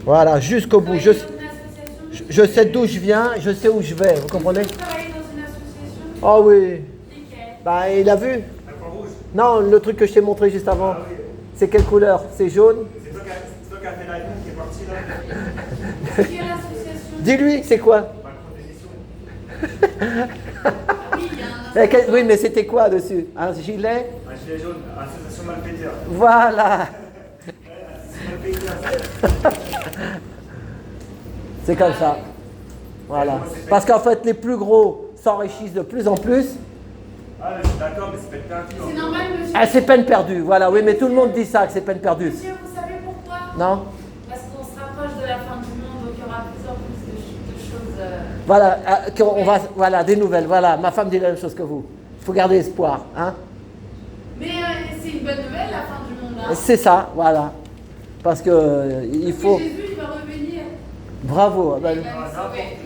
Voilà, jusqu'au bout. Je sais d'où je viens, je sais où je vais, vous comprenez? Vous travaillez dans une association? Oh oui. Nickel. Bah, il a vu? Non, le truc que je t'ai montré juste avant. Ah oui, C'est quelle couleur? C'est jaune? C'est toi qui as fait la ligne qui est parti là. Qui est l'association? Dis-lui, c'est quoi? Oui, il y a un Oui, mais c'était quoi dessus? Un gilet? Un gilet jaune, association malfaiteurs. Voilà. C'est comme ça. Voilà. Parce qu'en fait, les plus gros s'enrichissent de plus en plus. Ah, je suis d'accord, mais c'est pas perdu. C'est normal, monsieur. Ah, c'est peine perdue. Voilà, oui, mais tout le monde dit ça, que c'est peine perdue. Monsieur, vous savez pourquoi? Non? Parce qu'on se rapproche de la fin du monde, donc il y aura plus en plus de choses. Voilà, voilà, des nouvelles. Voilà, ma femme dit la même chose que vous. Il faut garder espoir. Hein? Mais c'est une bonne nouvelle, la fin du monde. Hein. C'est ça, voilà. Parce que il faut. Jésus, il va revenir. Bravo. Il va Ben, nous sauver.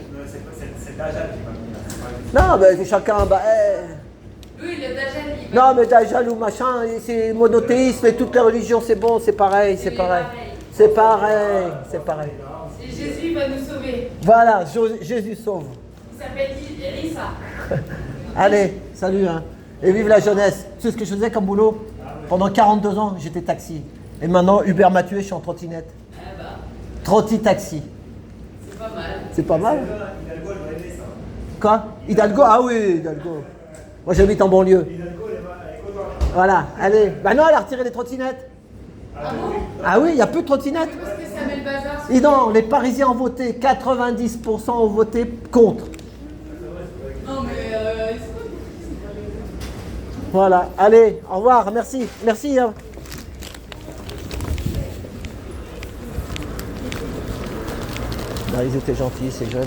C'est Dajjal qui m'a mis là. non, mais chacun. Oui, le Dajjal, il va. Non, mais Dajjal ou machin, c'est monothéisme et toutes les religions, c'est bon, c'est pareil, c'est pareil. C'est pareil, c'est pareil. Et Jésus, il va nous sauver. Voilà, Jésus sauve. Il s'appelle Rissa. Allez, salut. Hein. Et vive la jeunesse. Tu sais ce que je faisais comme boulot? Pendant 42 ans, j'étais taxi. Et maintenant, Uber m'a tué, je suis en trottinette. Ah bah, Trotti-taxi. c'est pas mal. C'est pas mal? Hidalgo, elle va aider ça. Quoi? Hidalgo? Ah oui, Hidalgo. Moi, j'habite en banlieue. Hidalgo, elle est contente. Voilà, allez. Bah non, elle a retiré les trottinettes. Ah bon? Ah oui, il n'y a plus de trottinettes. Parce que ça met le bazar. Et non, les Parisiens ont voté. 90% ont voté contre. Non, mais Voilà, allez, au revoir, merci. Merci. Hein. Là, ils étaient gentils, ces jeunes.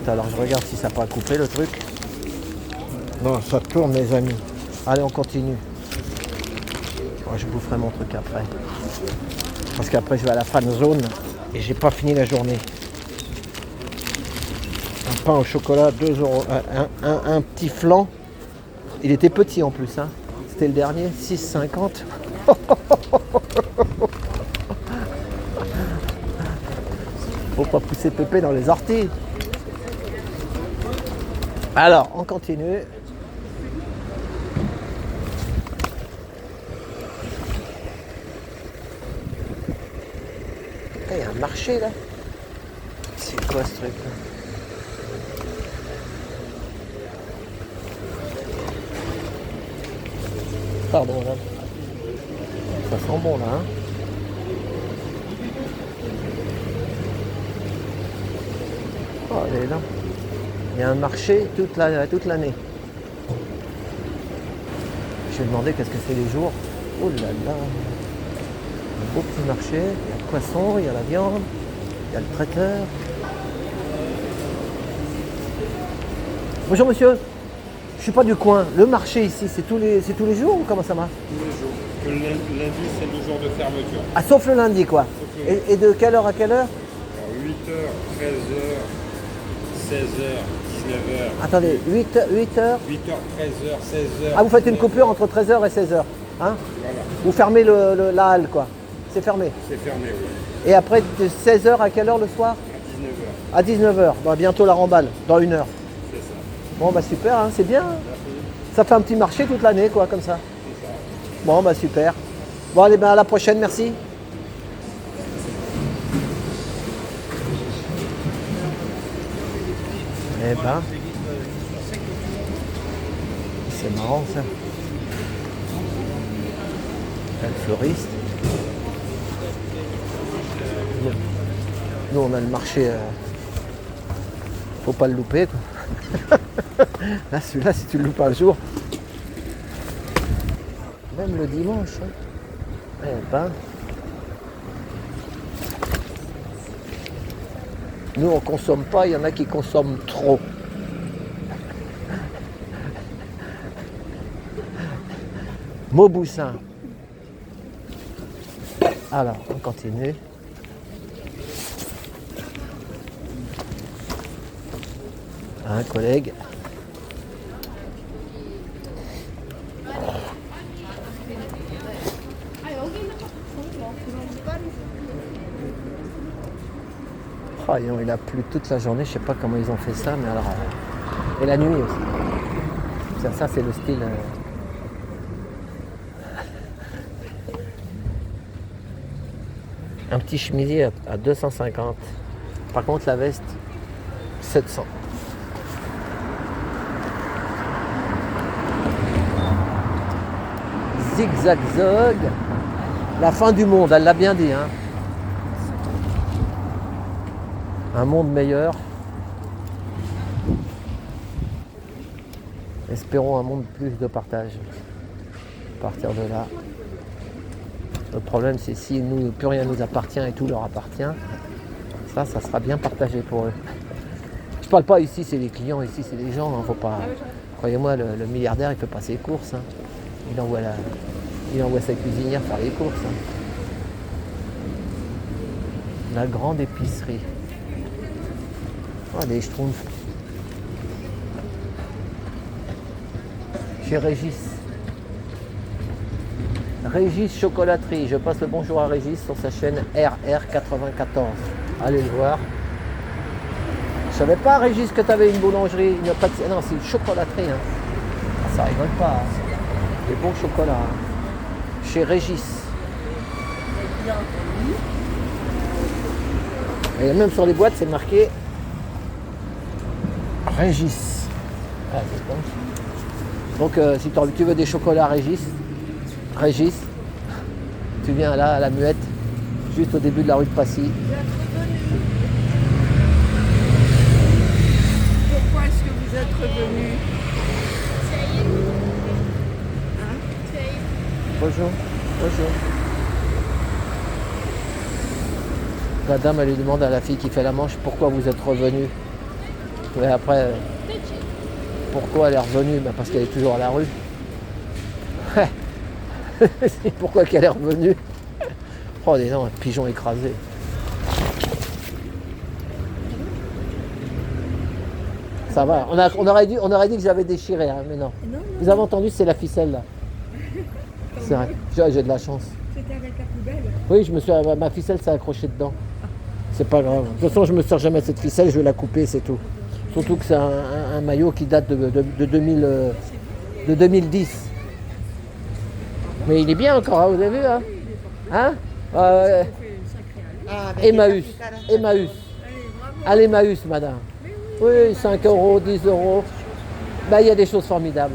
Attends, alors je regarde si ça n'a pas coupé le truc. Non, ça tourne, mes amis. Allez, on continue. Moi, je boufferai mon truc après. Parce qu'après, je vais à la fan zone et j'ai pas fini la journée. Un pain au chocolat, 2 euros. Un petit flan. Il était petit en plus. Hein. C'était le dernier, 6,50. Faut pas pousser Pépé dans les orties. Alors, on continue. Il y a un marché là. C'est quoi ce truc là? Pardon là. Ça sent bon là. Hein, oh, elle est là. Il y a un marché toute l'année. Je vais demander qu'est-ce que c'est les jours. Oh là là. Un beau petit marché. Il y a le poisson, il y a la viande, il y a le traiteur. Bonjour monsieur. Je suis pas du coin. Le marché ici, c'est tous les jours ou comment ça marche? Tous les jours. Que le lundi, c'est le jour de fermeture. Ah, sauf le lundi quoi. Et de quelle heure à quelle heure? 8h, 13h, 16h, 19h. Attendez, 8h. 8h, 13h, 16h. Ah, vous faites une coupure entre 13h et 16h. Hein? Voilà, Vous fermez la halle quoi. C'est fermé. c'est fermé, oui. Et après, de 16h à quelle heure le soir? À 19h, À 19h. Bah, bientôt la remballe, dans 1 heure. c'est ça. Bon, bah super, hein, c'est bien. Hein. Ça fait un petit marché toute l'année, quoi, comme ça. Bon, bah super. Bon, allez, ben à la prochaine, merci. Eh ben. C'est marrant, ça. Le fleuriste. Nous, on a le marché. Faut pas le louper, quoi. Là, celui-là, si tu le loupes un jour. Même le dimanche. Hein. Eh ben. Nous, on consomme pas, il y en a qui consomment trop. Mauboussin. Alors, on continue. Un collègue. Oh, il a plu toute la journée, je sais pas comment ils ont fait ça, mais alors. Et la nuit aussi. Ça c'est le style. Un petit chemisier à 250. Par contre, la veste, 700. Zigzag Zog. La fin du monde, elle l'a bien dit. Hein. Un monde meilleur. Espérons un monde plus de partage. À partir de là. Le problème, c'est si nous, plus rien nous appartient et tout leur appartient, ça sera bien partagé pour eux. Je parle pas ici, c'est les clients, ici c'est les gens. Hein, faut pas. Croyez-moi, le milliardaire, il fait pas ses courses. Hein. Il envoie sa cuisinière faire les courses. Hein. La grande épicerie. Oh, des schtroumpfs. Chez Régis. Régis Chocolaterie. Je passe le bonjour à Régis sur sa chaîne RR94. Allez le voir. Je savais pas, Régis, que tu avais une boulangerie. Une pâtisserie. Non, c'est une chocolaterie. Hein. Ah, ça rigole pas. Hein. Des bons chocolats. Hein. Chez Régis. Et même sur les boîtes, c'est marqué Régis. Ah, c'est bon. Donc, si tu veux des chocolats Régis, tu viens là à la Muette, juste au début de la rue de Passy. Pourquoi est-ce que vous êtes revenu? Bonjour. La dame, elle lui demande à la fille qui fait la manche pourquoi vous êtes revenu. Et après, pourquoi elle est revenue? Ben parce qu'elle est toujours à la rue. C'est pourquoi qu'elle est revenue. Oh, des noms, un pigeon écrasé. Ça va. On aurait dit que j'avais déchiré, hein, mais non. Vous avez entendu, c'est la ficelle là. C'est vrai. J'ai de la chance. C'était avec la poubelle? Oui, ma ficelle s'est accrochée dedans. C'est pas grave. De toute façon, je me sers jamais de cette ficelle, je vais la couper, c'est tout. Surtout que c'est un maillot qui date de 2010. Mais il est bien encore, hein, vous avez vu, hein, Emmaüs. À l'Emmaüs, madame. Oui, 5 euros, 10 euros. Ben, il y a des choses formidables.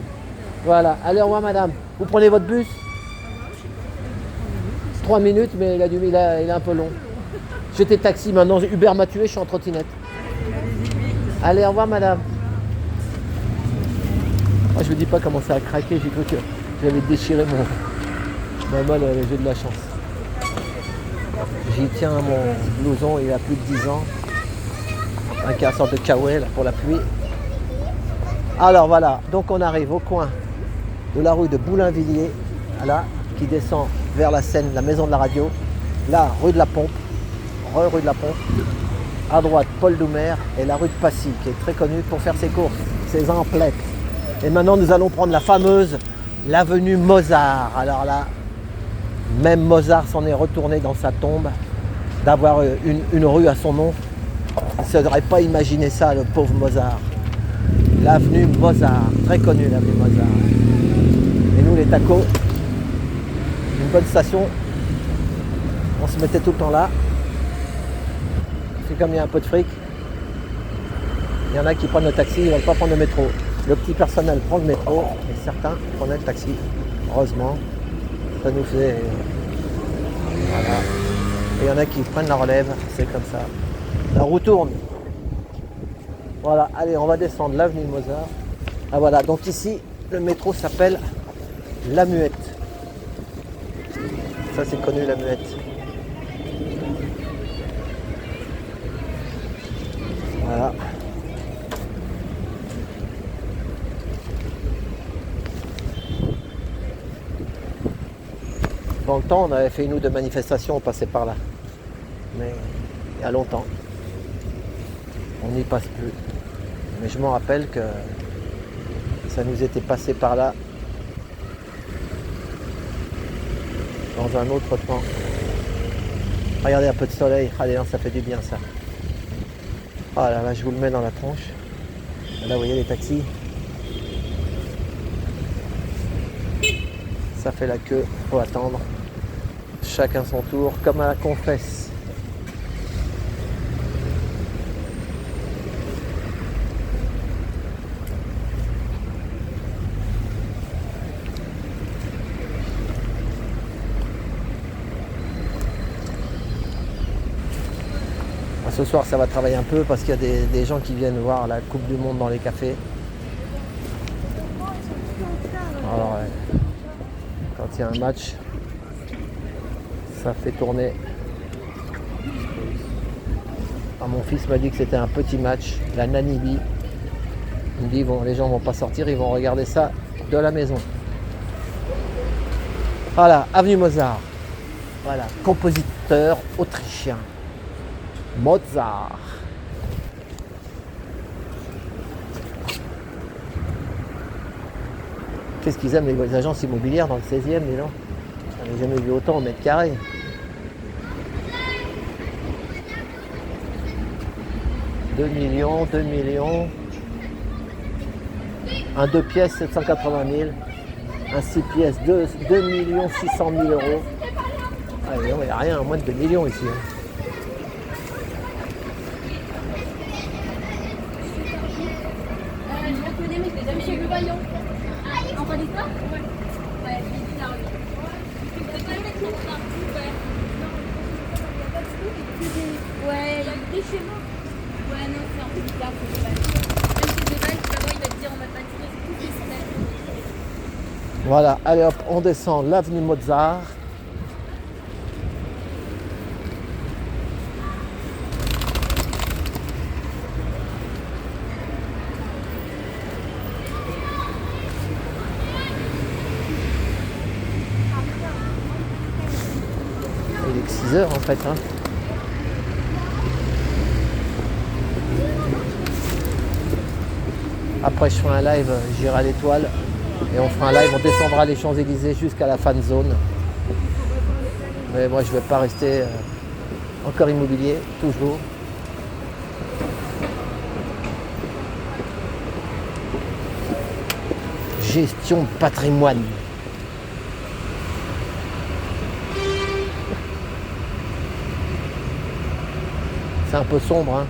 Voilà. Allez, au revoir, madame. Vous prenez votre bus? 3 minutes, mais il est un peu long. J'étais taxi, maintenant Uber m'a tué, je suis en trottinette. Allez, au revoir, madame. Moi, je ne vous dis pas comment ça a craqué, j'ai cru que j'avais déchiré mon... Ben, moi, j'ai de la chance. J'y tiens mon blouson, il a plus de 10 ans. Avec une sorte de kawaii pour la pluie. Alors voilà, donc on arrive au coin de la rue de Boulainvilliers, là, qui descend vers la Seine, la maison de la radio. Là, rue de la Pompe, rue de la Pompe. À droite, Paul Doumer et la rue de Passy, qui est très connue pour faire ses courses, ses emplettes. Et maintenant, nous allons prendre la fameuse l'avenue Mozart. Alors là, même Mozart s'en est retourné dans sa tombe d'avoir une rue à son nom. Il ne s'aurait pas imaginé ça, le pauvre Mozart. L'avenue Mozart, très connue l'avenue Mozart. Et nous, les tacos, une bonne station, on se mettait tout le temps là. C'est comme il y a un peu de fric, il y en a qui prennent le taxi, ils ne veulent pas prendre le métro. Le petit personnel prend le métro et certains prenaient le taxi. Heureusement, ça nous fait... Voilà. Et il y en a qui prennent la relève, c'est comme ça. La roue tourne. Voilà, allez, on va descendre l'avenue Mozart. Ah voilà, donc ici, le métro s'appelle La Muette. Ça, c'est connu, La Muette. Voilà. Dans le temps, on avait fait une ou deux manifestations, on passait par là. Mais il y a longtemps. On n'y passe plus. Mais je m'en rappelle que ça nous était passé par là dans un autre temps. Regardez un peu de soleil. Allez, ça fait du bien ça. Oh là là, je vous le mets dans la tronche. Là, vous voyez les taxis. Ça fait la queue, faut attendre. Chacun son tour, comme à la confesse. Ce soir, ça va travailler un peu parce qu'il y a des gens qui viennent voir la Coupe du Monde dans les cafés. Alors, quand il y a un match, ça fait tourner. Ah, mon fils m'a dit que c'était un petit match, la Namibie. Il me dit, bon, les gens vont pas sortir, ils vont regarder ça de la maison. Voilà, avenue Mozart. Voilà, compositeur autrichien. Mozart. Qu'est-ce qu'ils aiment les agences immobilières dans le 16e, dis donc. On n'a jamais vu autant au mètre carré. « 2 millions, 2 millions. Un 2 pièces, 780 000. Un 6 pièces, 2 600 000 euros. Ah, il n'y a rien, moins de 2 millions ici. Hein. Je la connais, mais je l'ai jamais chez le Vaillant. En vrai d'histoire? Ouais. Ouais, je l'ai dit là, oui. Tu peux pas le mettre sur le parti, ouais. Ouais, il y a des schémas. Ouais, non, c'est un peu bizarre, c'est des balles. Même si des balles, d'abord, il va te dire en mathématiques, c'est tout ce qui Voilà, allez hop, on descend l'avenue Mozart. Il est que 6 heures en fait. Hein. Après je ferai un live, j'irai à l'Étoile et on fera un live, on descendra les Champs-Élysées jusqu'à la fan zone. Mais moi je ne vais pas rester encore immobilier, toujours. Gestion de patrimoine. C'est un peu sombre, hein.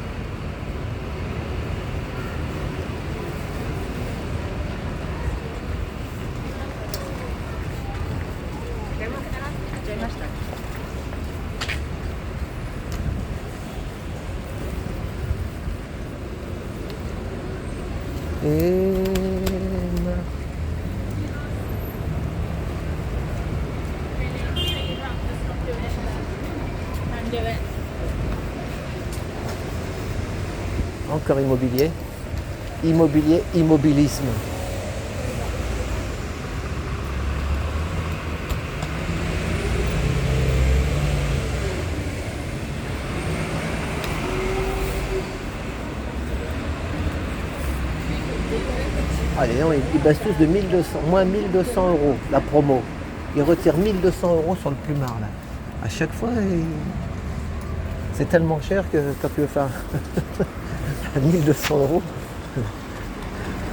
Encore immobilier. Immobilier, immobilisme. Allez, non, ils baissent tous de 1200, moins 1200 € la promo. Ils retirent 1200 € sur le plumard là. À chaque fois, c'est tellement cher que quand tu veux faire 1200 €.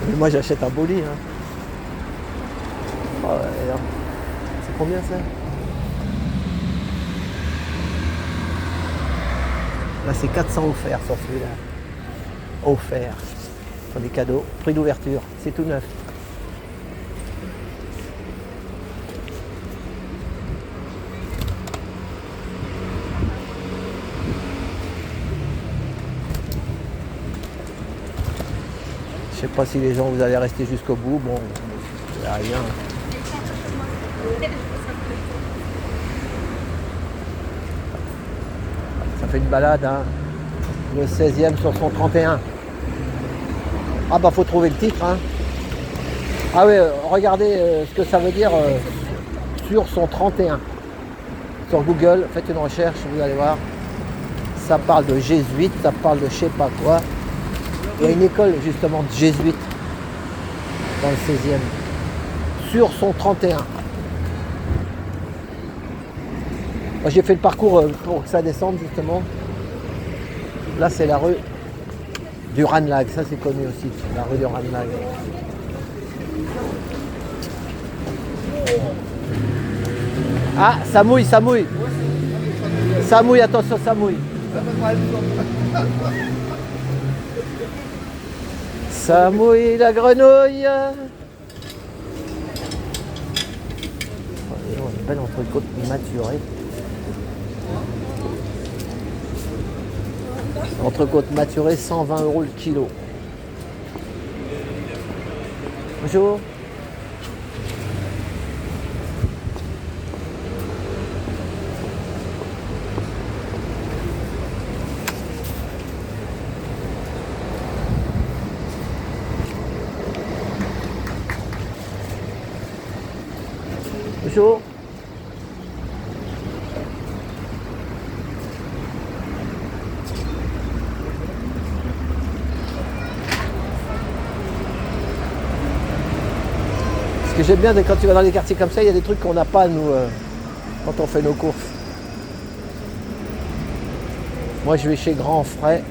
Mais moi j'achète un beau lit. Hein. Oh, c'est combien ça? Là c'est 400 offerts sur celui-là. Offert. Sur des cadeaux. Prix d'ouverture. C'est tout neuf. Je sais pas si les gens vous allez rester jusqu'au bout. Bon, il n'y a rien. Ça fait une balade, hein. Le 16e sur son 31. Ah bah faut trouver le titre, hein. Ah oui, regardez ce que ça veut dire sur son 31. Sur Google, faites une recherche, vous allez voir. Ça parle de jésuites, ça parle de je sais pas quoi. Il y a une école justement de jésuites dans le 16e. Sur son 31. Moi j'ai fait le parcours pour que ça descende justement. Là c'est la rue du Ranelagh, ça c'est connu aussi, la rue du Ranelagh. Ah, ça mouille, ça mouille. Ça mouille, attention, ça mouille. Ça mouille la grenouille. Oh, une belle entrecôte maturée. Entrecôte maturée, 120 € le kilo. Bonjour. Bonjour. Ce que j'aime bien, c'est quand tu vas dans les quartiers comme ça, il y a des trucs qu'on n'a pas, nous, quand on fait nos courses. Moi, je vais chez Grand Frais.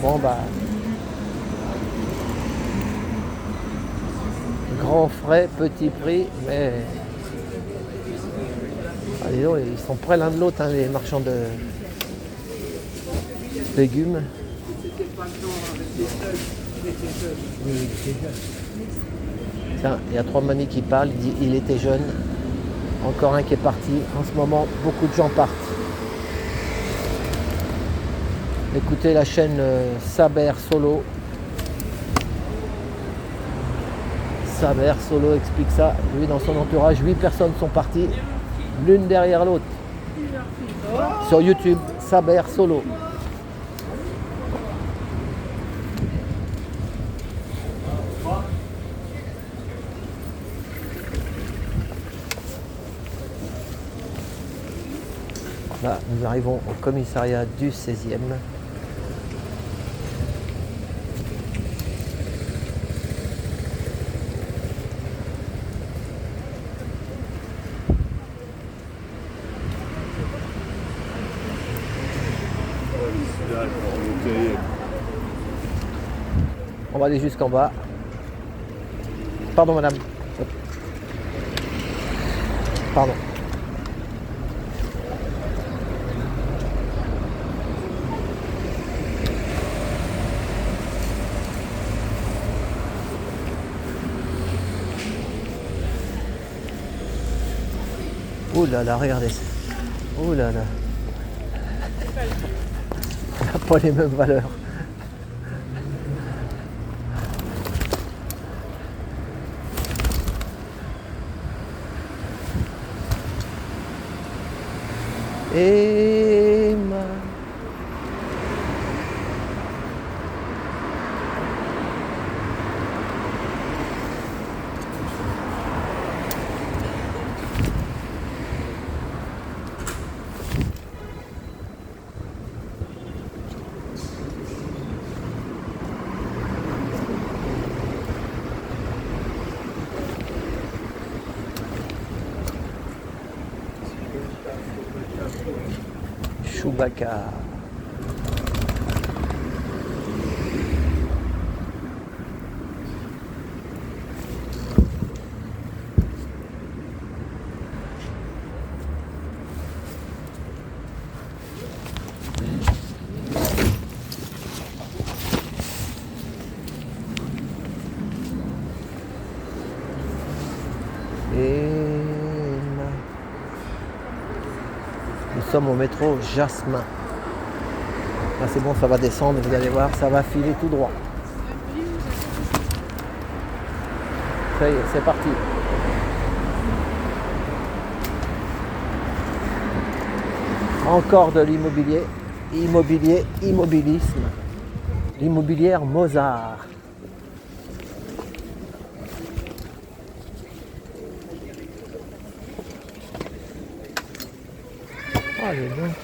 Bon, bah... Grand Frais, petit prix, mais... Ah, dis donc, ils sont près l'un de l'autre, hein, les marchands de légumes. Tiens, il y a 3 mamies qui parlent, il dit il était jeune. Encore un qui est parti. En ce moment, beaucoup de gens partent. Écoutez la chaîne Saber Solo. Saber Solo explique ça. Lui, dans son entourage, 8 personnes sont parties, l'une derrière l'autre. Sur YouTube, Saber Solo. Là, nous arrivons au commissariat du 16e. On va aller jusqu'en bas. Pardon madame. Pardon. Oh là là, regardez. Oh là là. On n'a pas les mêmes valeurs. Emma. Chewbacca. Nous sommes au métro Jasmin. Là c'est bon, ça va descendre, vous allez voir, ça va filer tout droit. Ça y est, c'est parti. Encore de l'immobilier. Immobilier, immobilisme. L'immobilière Mozart. Ah, les bons.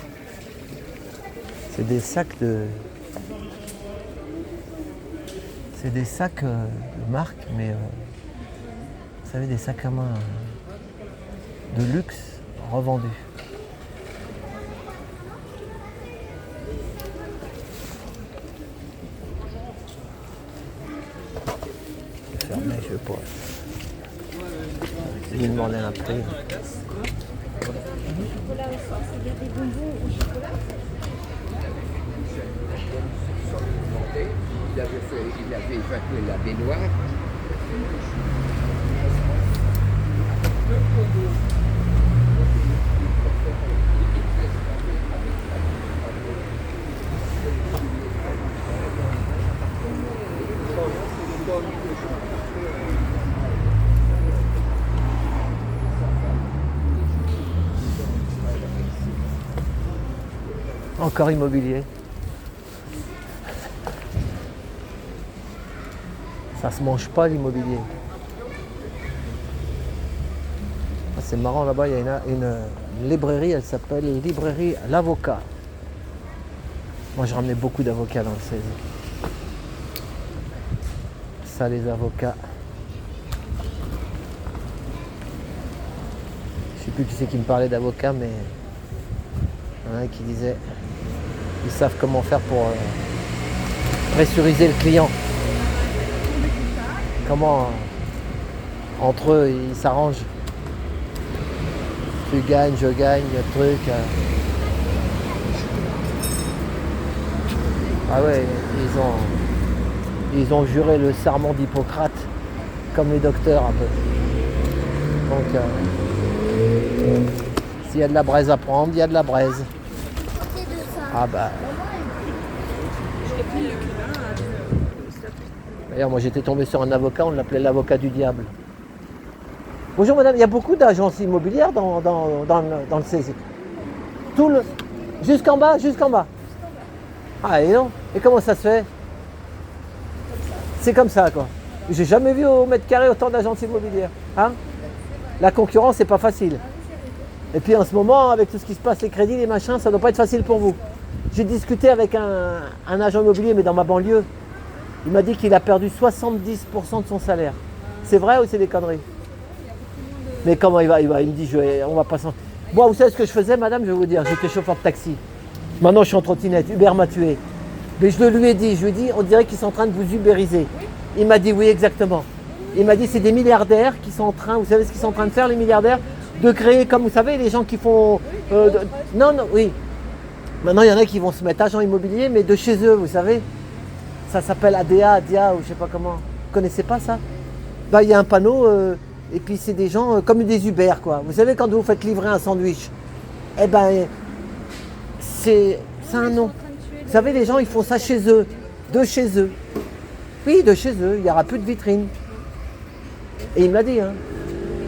C'est des sacs de... C'est des sacs de marque, mais... vous savez, des sacs à main de luxe revendus. C'est fermé, je vais pas... Je vais lui demander un prix. Il avait évacué la baignoire. Encore immobilier. Ça se mange pas l'immobilier. Ah, c'est marrant là-bas, il y a une librairie, elle s'appelle Librairie L'Avocat. Moi je ramenais beaucoup d'avocats dans le 16. Ça les avocats. Je sais plus qui c'est qui me parlait d'avocats, mais il y en a un qui disait ils savent comment faire pour pressuriser le client. Comment entre eux ils s'arrangent. Tu gagnes, je gagne, truc. Ah ouais, ils ont juré le serment d'Hippocrate comme les docteurs un peu. Donc s'il y a de la braise à prendre, il y a de la braise. Ah bah. D'ailleurs, moi j'étais tombé sur un avocat, on l'appelait l'avocat du diable. Bonjour madame, il y a beaucoup d'agences immobilières dans le 16. Jusqu'en bas, jusqu'en bas. Ah et non. Et comment ça se fait? C'est comme ça quoi. J'ai jamais vu au mètre carré autant d'agences immobilières. Hein? La concurrence c'est pas facile. Et puis en ce moment, avec tout ce qui se passe, les crédits, les machins, ça doit pas être facile pour vous. J'ai discuté avec un agent immobilier, mais dans ma banlieue. Il m'a dit qu'il a perdu 70% de son salaire. C'est vrai ou c'est des conneries? Mais comment il va? Il me dit, on va pas s'en... Moi, vous savez ce que je faisais, madame? Je vais vous dire, j'étais chauffeur de taxi. Maintenant, je suis en trottinette. Uber m'a tué. Mais je lui ai dit, on dirait qu'ils sont en train de vous ubériser. Il m'a dit, oui, exactement. Il m'a dit, c'est des milliardaires qui sont en train, vous savez ce qu'ils sont en train de faire, les milliardaires? De créer, comme vous savez, les gens qui font... non, oui. Maintenant, il y en a qui vont se mettre agent immobilier, mais de chez eux, vous savez. Ça s'appelle ADA ou je sais pas comment. Vous connaissez pas ça? Bah, il y a un panneau, et puis c'est des gens comme des Uber, quoi. Vous savez, quand vous faites livrer un sandwich, eh ben, c'est un nom. Vous savez, les gens, ils font ça chez eux. De chez eux. Oui, de chez eux. Il n'y aura plus de vitrine. Et il me l'a dit, hein.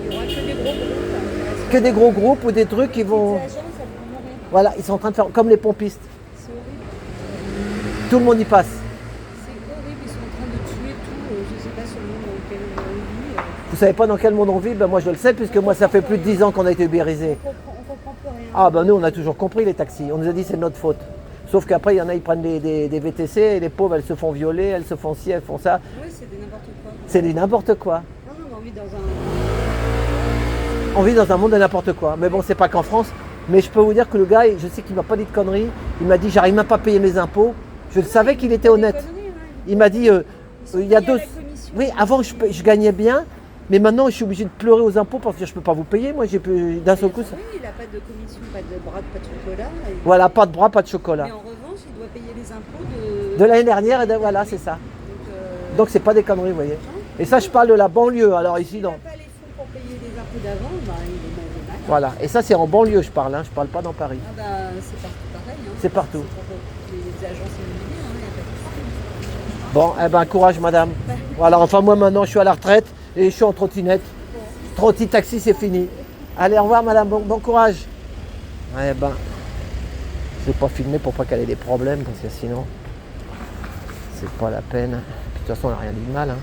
Il y aura que des gros groupes. Que des gros groupes ou des trucs qui vont... Les agences, elles vont mourir. Voilà, ils sont en train de faire comme les pompistes. C'est horrible. Tout le monde y passe. C'est horrible, ils sont en train de tuer tout. Je ne sais pas seulement dans quel on vit. Vous savez pas dans quel monde on vit? Ben moi je le sais, puisque moi ça fait plus de 10 ans qu'on a été ubérisés. On comprend plus rien. Ah ben nous on a toujours compris les taxis. On nous a dit c'est de notre faute. Sauf qu'après il y en a, ils prennent des VTC et les pauvres elles se font violer, elles se font ci, elles font ça. Oui, c'est des n'importe quoi. C'est du n'importe quoi. Non, on vit dans On vit dans un monde de n'importe quoi. Mais bon, c'est pas qu'en France. Mais je peux vous dire que le gars, je sais qu'il m'a pas dit de conneries. Il m'a dit j'arrive même pas à payer mes impôts. Je savais qu'il était honnête. Il m'a dit il y a deux. Oui, avant je gagnais bien, mais maintenant je suis obligé de pleurer aux impôts parce que je peux pas vous payer. Moi, j'ai plus d'un seul coup. Ça... Oui, il n'a pas de commission, pas de bras, pas de chocolat. Voilà, pas de bras, pas de chocolat. Mais en revanche, il doit payer les impôts De l'année dernière, et voilà, c'est ça. Donc c'est pas des conneries, vous voyez. Et ça, je parle de la banlieue. Alors ici, dans. Il n'a pas les fonds pour payer les impôts d'avant, bah, il est mal. Voilà. Et ça, c'est en banlieue, je parle. Je parle pas dans Paris. Ah bah, c'est partout pareil. Hein. C'est partout. C'est pour les agences immobilières, il n'y a pas de souci. Bon, eh ben, courage, madame. Voilà, enfin, moi, maintenant, je suis à la retraite et je suis en trottinette. Trotti taxi, c'est fini. Allez, au revoir, madame. Bon courage. Eh ben, je vais pas filmer pour pas qu'elle ait des problèmes, parce que sinon, c'est pas la peine. Puis, de toute façon, elle n'a rien dit de mal. Hein.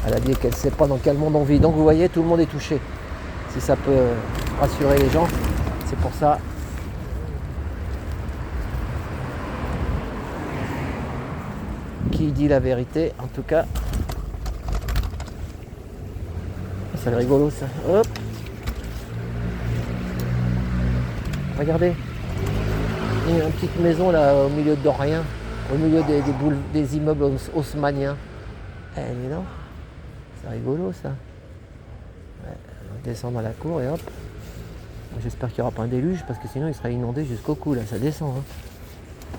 Elle a dit qu'elle ne sait pas dans quel monde on vit. Donc, vous voyez, tout le monde est touché. Si ça peut rassurer les gens, c'est pour ça. Qui dit la vérité, en tout cas. C'est rigolo ça. Hop. Regardez. Il y a une petite maison là au milieu de rien. Au milieu des immeubles haussmanniens. Eh, dis donc. C'est rigolo ça. Ouais, on descend dans la cour et hop. J'espère qu'il n'y aura pas un déluge parce que sinon il sera inondé jusqu'au cou là, ça descend. Hein.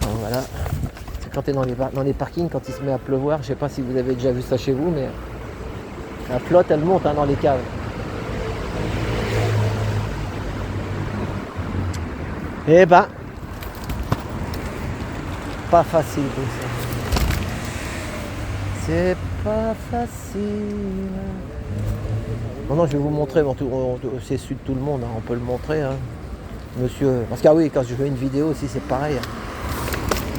Alors, voilà. C'est quand tu es dans les parkings, quand il se met à pleuvoir, je sais pas si vous avez déjà vu ça chez vous, mais la flotte elle monte hein, dans les caves. Eh ben, pas facile tout ça. C'est pas facile. Maintenant je vais vous montrer, c'est su de tout le monde, hein, on peut le montrer. Hein. Monsieur, parce que ah oui, quand je fais une vidéo aussi, c'est pareil.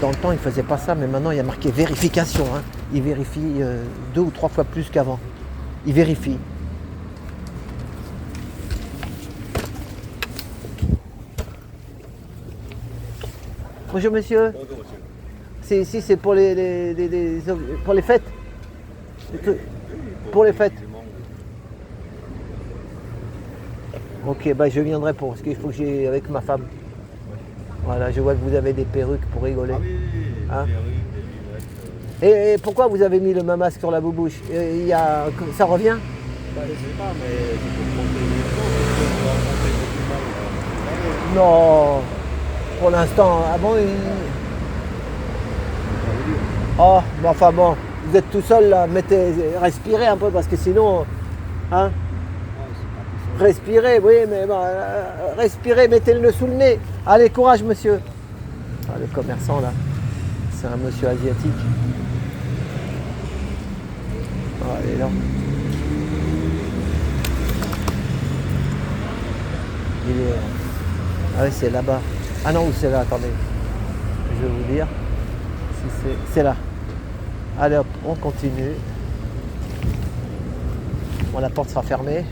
Dans le temps, il faisait pas ça, mais maintenant, il y a marqué vérification. Hein. Il vérifie 2 ou 3 fois plus qu'avant. Il vérifie. Bonjour monsieur. Bonjour monsieur. C'est ici, c'est pour pour les fêtes. Les trucs. Pour les fêtes. Ok, bah je viendrai parce qu'il faut que j'ai avec ma femme. Voilà, je vois que vous avez des perruques pour rigoler. Ah oui, Hein? des rues, des lunettes. Et pourquoi vous avez mis le même masque sur la boubouche? Ça revient? Bah, je sais pas, mais c'est pour protéger les gens, pour rencontrer beaucoup de monde. Non. Pour l'instant, ah bon, Oh, mais enfin bon, vous êtes tout seul là, respirez un peu parce que sinon, hein? Respirez, oui, mais bon, respirez, mettez-le sous le nez. Allez, courage monsieur. Ah, le commerçant là, c'est un monsieur asiatique. Ah, il est là. Il est... Ah oui, c'est là-bas. Ah non, où c'est là? Attendez. Je vais vous dire. Si c'est là. Allez hop, on continue. Bon, la porte sera fermée.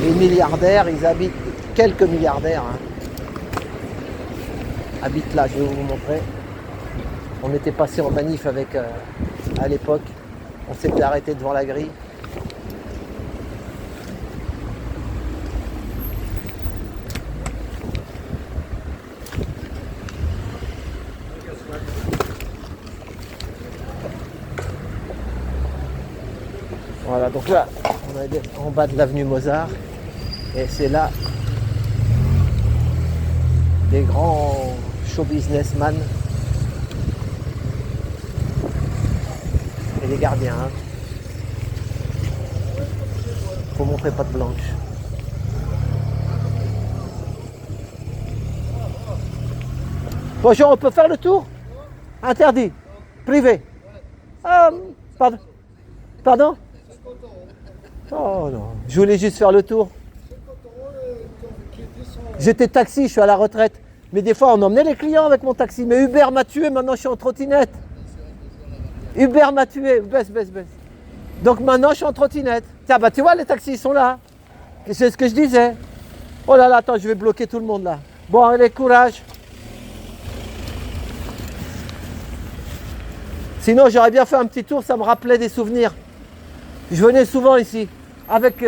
Les milliardaires, ils habitent, quelques milliardaires hein, habitent là, je vais vous montrer. On était passé en manif avec, à l'époque, on s'était arrêté devant la grille. Voilà, donc là, on est en bas de l'avenue Mozart. Et c'est là des grands show businessmen et les gardiens. Hein. Faut montrer patte blanche. Bonjour, on peut faire le tour? Interdit. Privé. Ah, pardon. Pardon? Oh non, je voulais juste faire le tour. J'étais taxi, je suis à la retraite. Mais des fois, on emmenait les clients avec mon taxi. Mais Uber m'a tué, maintenant je suis en trottinette. Uber m'a tué, baisse. Donc maintenant, je suis en trottinette. Tiens, bah tu vois, les taxis sont là. C'est ce que je disais. Oh là là, attends, je vais bloquer tout le monde là. Bon, allez, courage. Sinon, j'aurais bien fait un petit tour, ça me rappelait des souvenirs. Je venais souvent ici, avec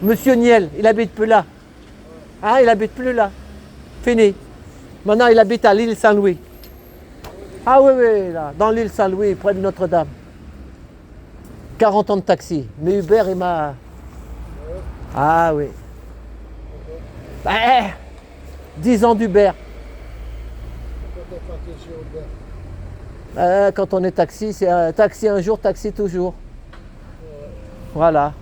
Monsieur Niel, il habite plus là. Ah, il habite plus là. Fini. Maintenant, il habite à l'île Saint-Louis. Ah oui, là, dans l'île Saint-Louis, près de Notre-Dame. 40 ans de taxi. Mais Uber, il m'a... Ah oui. 10 ans d'Uber. Quand on est taxi, c'est taxi un jour, taxi toujours. Voilà.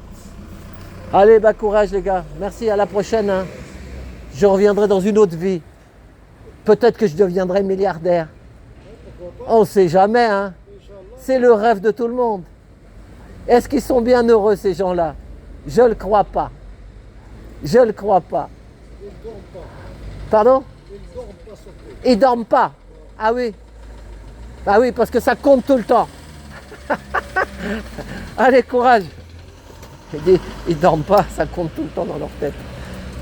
Allez, bah courage les gars. Merci, à la prochaine. Hein. Je reviendrai dans une autre vie. Peut-être que je deviendrai milliardaire. On ne sait jamais. Hein. C'est le rêve de tout le monde. Est-ce qu'ils sont bien heureux ces gens-là? Je ne le crois pas. Je ne le crois pas. Pardon? Ils dorment pas. Ah oui. Ah oui, parce que ça compte tout le temps. Allez, courage. Ils dorment pas, ça compte tout le temps dans leur tête.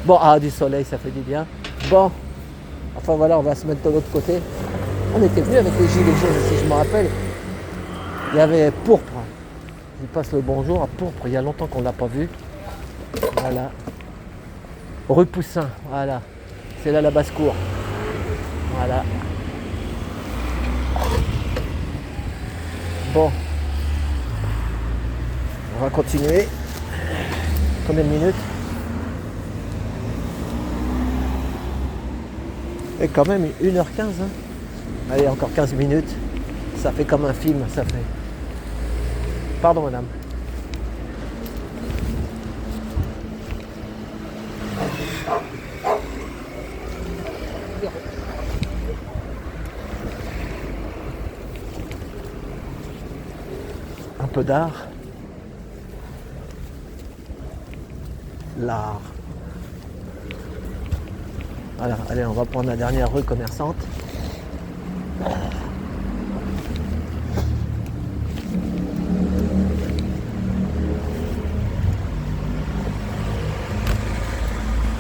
Bon, du soleil, ça fait du bien. Bon, enfin voilà, on va se mettre de l'autre côté. On était venu avec les gilets jaunes, si je me rappelle. Il y avait Pourpre. Il passe le bonjour à Pourpre, il y a longtemps qu'on ne l'a pas vu. Voilà. Rue Poussin, voilà. C'est là la basse-cour. Voilà. Bon. On va continuer. Combien de minutes? Et quand même 1h15. Hein. Allez, encore 15 minutes. Ça fait comme un film, ça fait. Pardon madame. Un peu d'art. l'art. Voilà, allez, on va prendre la dernière rue commerçante.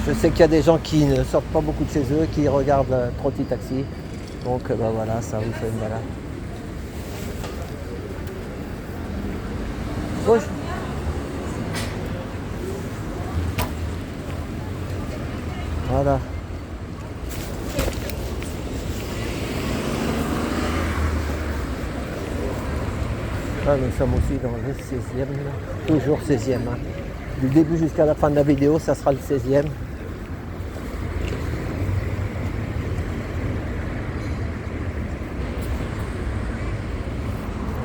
Je sais qu'il y a des gens qui ne sortent pas beaucoup de chez eux, qui regardent le Trotti Taxi. Donc bah voilà, ça vous fait une balade. Gauche. Voilà. Là, nous sommes aussi dans le 16e, là. Toujours 16e. Hein. Du début jusqu'à la fin de la vidéo, ça sera le 16e.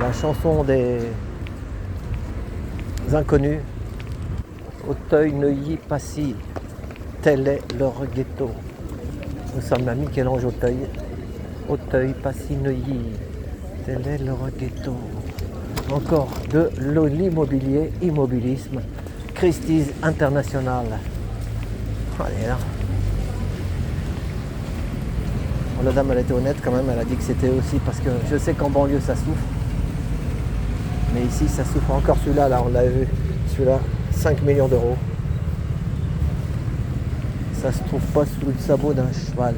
La chanson des inconnus. Auteuil, Neuilly, Passy, tel est leur ghetto. Nous sommes à Michel-Ange Auteuil. Auteuil, Passy, Neuilly, tel est leur ghetto. Encore de l'immobilier, immobilisme, Christie's International. Allez là. Bon, la dame elle était honnête quand même, elle a dit que c'était aussi parce que je sais qu'en banlieue ça souffre. Mais ici ça souffre encore celui-là, là on l'a vu. Celui-là, 5 millions d'euros. Ça se trouve pas sous le sabot d'un cheval.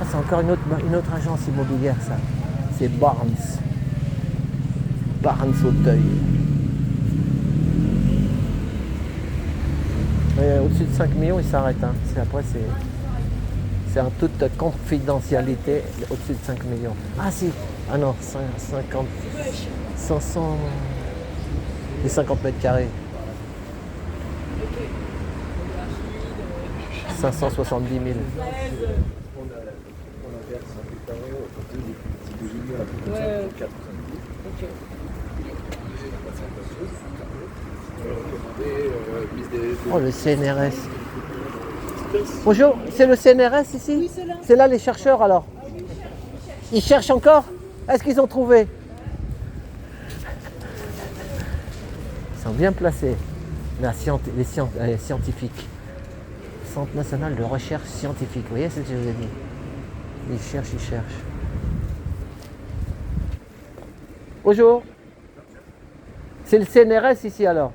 Ah, c'est encore une autre agence immobilière ça. C'est Barnes. Barnes Auteuil. Au-dessus de 5 millions, il s'arrête. Hein. Après, c'est en toute confidentialité au-dessus de 5 millions. Ah si, ah non, 50, 500 et 50 mètres carrés. 570 000. Ouais. Ok. Oh, le CNRS. Bonjour, c'est le CNRS ici? Oui, c'est là. C'est là les chercheurs alors? Ils cherchent encore? Est-ce qu'ils ont trouvé? Ils sont bien placés. Les scientifiques. Centre national de recherche scientifique. Vous voyez ce que je vous ai dit? Ils cherchent, ils cherchent. Bonjour. C'est le CNRS ici alors?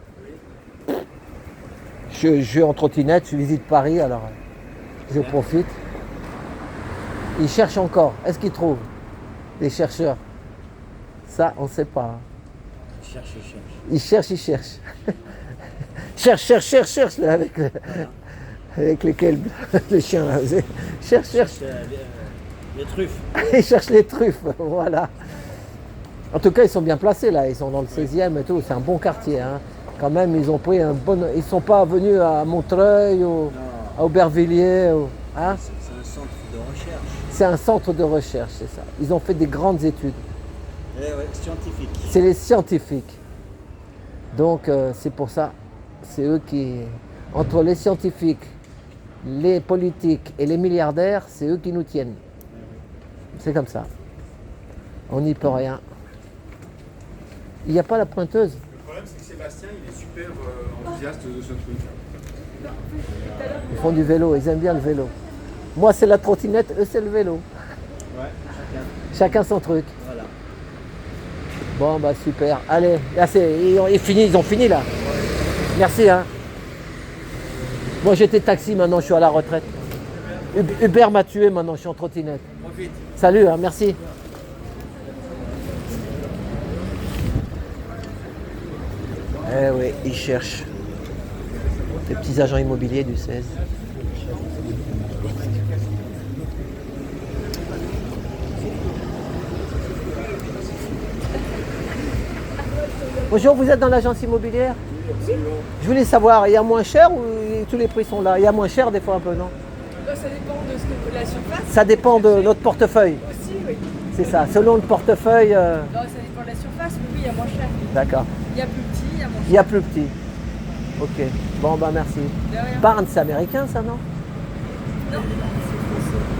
Je vais en trottinette, je visite Paris, alors je profite. Ils cherchent encore. Est-ce qu'ils trouvent? Les chercheurs? Ça, on ne sait pas. Ils cherchent, ils cherchent. Cherche, là, avec lesquels les chiens, là. Cherche. Les truffes. Ils cherchent les truffes, voilà. En tout cas, ils sont bien placés, là. Ils sont dans le 16e et tout. C'est un bon quartier, hein. Quand même, ils ont pris un bon. Ils sont pas venus à Montreuil ou à Aubervilliers. Hein? C'est un centre de recherche. C'est un centre de recherche, c'est ça. Ils ont fait des grandes études. Ouais, scientifique. C'est les scientifiques. Donc, c'est pour ça. C'est eux qui. Entre les scientifiques, les politiques et les milliardaires, c'est eux qui nous tiennent. C'est comme ça. On n'y peut rien. Il n'y a pas la pointeuse. Le problème, c'est que Sébastien, il est super enthousiaste de ce truc. Ils font du vélo, ils aiment bien le vélo. Moi, c'est la trottinette, eux, c'est le vélo. Ouais, Chacun son truc. Voilà. Bon, bah super. Allez, là, ils ont fini là. Merci, hein. Moi, j'étais taxi, maintenant, je suis à la retraite. Uber m'a tué, maintenant, je suis en trottinette. Profite. Salut, hein, merci. Eh oui, ils cherchent. Les petits agents immobiliers du 16. Bonjour, vous êtes dans l'agence immobilière? Je voulais savoir, il y a moins cher ou tous les prix sont là? Il y a moins cher des fois un peu, non? Ça dépend de ce que la surface. Ça dépend de notre portefeuille. Aussi, oui. C'est ça, selon le portefeuille. Non, ça dépend de la surface, mais oui, il y a moins cher. D'accord. Il y a plus petit, il y a moins cher. Il y a plus petit. Ok. Bon, bah merci. De rien. Barnes, c'est américain ça, non? Non,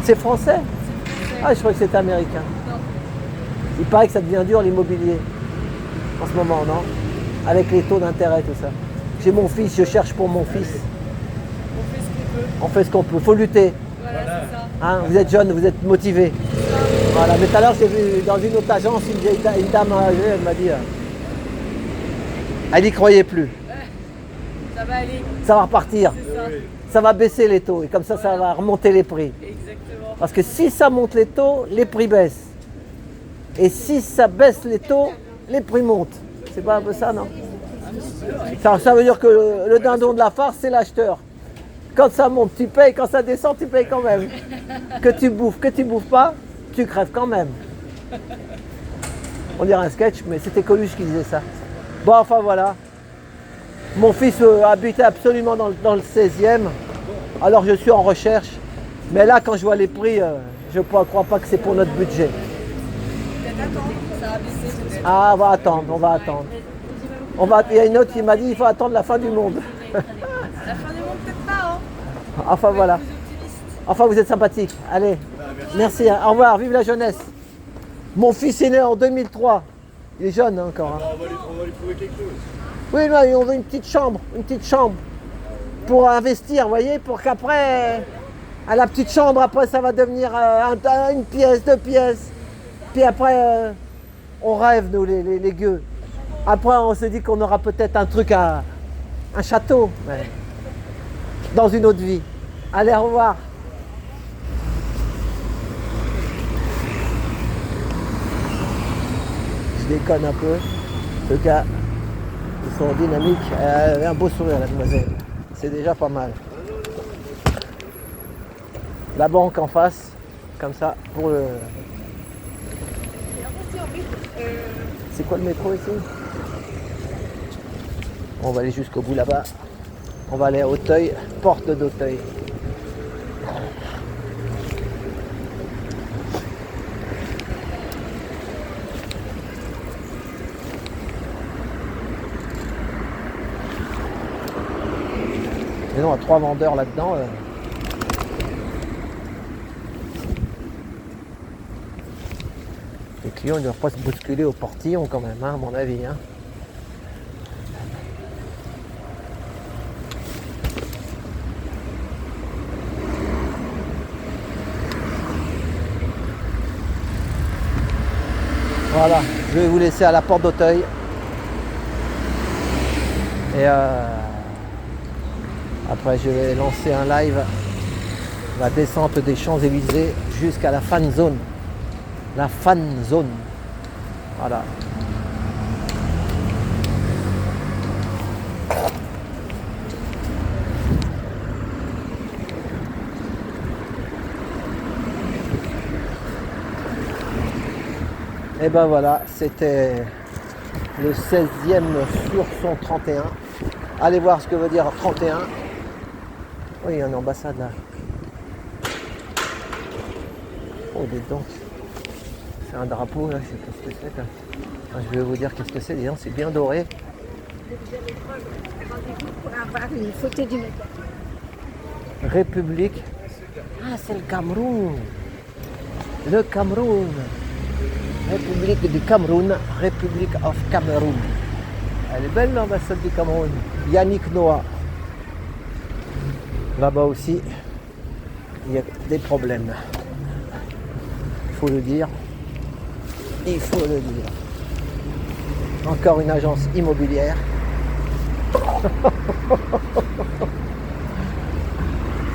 C'est français? c'est français. Ah, je crois que c'était américain. Non, Il paraît que ça devient dur l'immobilier en ce moment, non? Avec les taux d'intérêt, tout ça. J'ai mon fils, je cherche pour mon fils. On fait ce qu'on peut. On fait ce qu'on peut, faut lutter. Voilà, c'est ça. Hein, vous êtes jeune, vous êtes motivé. Voilà, mais tout à l'heure j'ai vu dans une autre agence une dame âgée, elle m'a dit. Elle n'y croyait plus. Ça va aller. Ça va repartir. C'est ça. Ça va baisser les taux et comme ça va remonter les prix. Exactement. Parce que si ça monte les taux, les prix baissent. Et si ça baisse les taux, les prix montent. C'est pas un peu ça, non? Ça veut dire que le dindon de la farce, c'est l'acheteur. Quand ça monte, tu payes. Quand ça descend, tu payes quand même. Que tu bouffes pas, tu crèves quand même. On dirait un sketch, mais c'était Coluche qui disait ça. Bon, enfin voilà. Mon fils habitait absolument dans le 16e. Alors je suis en recherche. Mais là, quand je vois les prix, je ne crois pas que c'est pour notre budget. Peut-être attendre. Ça va baisser peut-être. Ah, on va attendre. Il y a une autre qui m'a dit il faut attendre la fin du monde. La fin du monde, peut-être pas, hein. Enfin voilà. Plus optimiste. Enfin vous êtes sympathique. Allez. Merci. Hein. Au revoir. Vive la jeunesse. Mon fils est né en 2003. Il est jeune hein, encore. Hein. On va lui trouver quelque chose. Oui, là, on veut une petite chambre pour investir, vous voyez, pour qu'après, à la petite chambre, après ça va devenir une pièce, 2 pièces. Puis après, on rêve, nous, les gueux. Après, on se dit qu'on aura peut-être un truc, un château, mais dans une autre vie. Allez, au revoir. Je déconne un peu. En tout cas, ils sont dynamiques. Elle avait un beau sourire, la demoiselle. C'est déjà pas mal. La banque en face, comme ça, pour le... C'est quoi le métro ici? On va aller jusqu'au bout là-bas. On va aller à Auteuil, porte d'Auteuil. Mais non, à 3 vendeurs là-dedans. Les clients ne doivent pas se bousculer au portillon quand même, hein, à mon avis. Hein. Voilà, je vais vous laisser à la porte d'Auteuil. Et après, je vais lancer un live, la descente des Champs-Élysées jusqu'à la fan zone. La fan zone. Voilà. Et ben voilà, c'était le 16e sur son 31. Allez voir ce que veut dire 31. Oui, il y a une ambassade là. Oh, dis donc. C'est un drapeau là, je sais pas ce que c'est. Enfin, je vais vous dire qu'est-ce que c'est. Disons, c'est bien doré. Une photo du mec. République. Ah, c'est le Cameroun. Le Cameroun. République du Cameroun. République of Cameroun. Elle est belle l'ambassade du Cameroun. Yannick Noah. Là-bas aussi, il y a des problèmes. Il faut le dire. Il faut le dire. Encore une agence immobilière.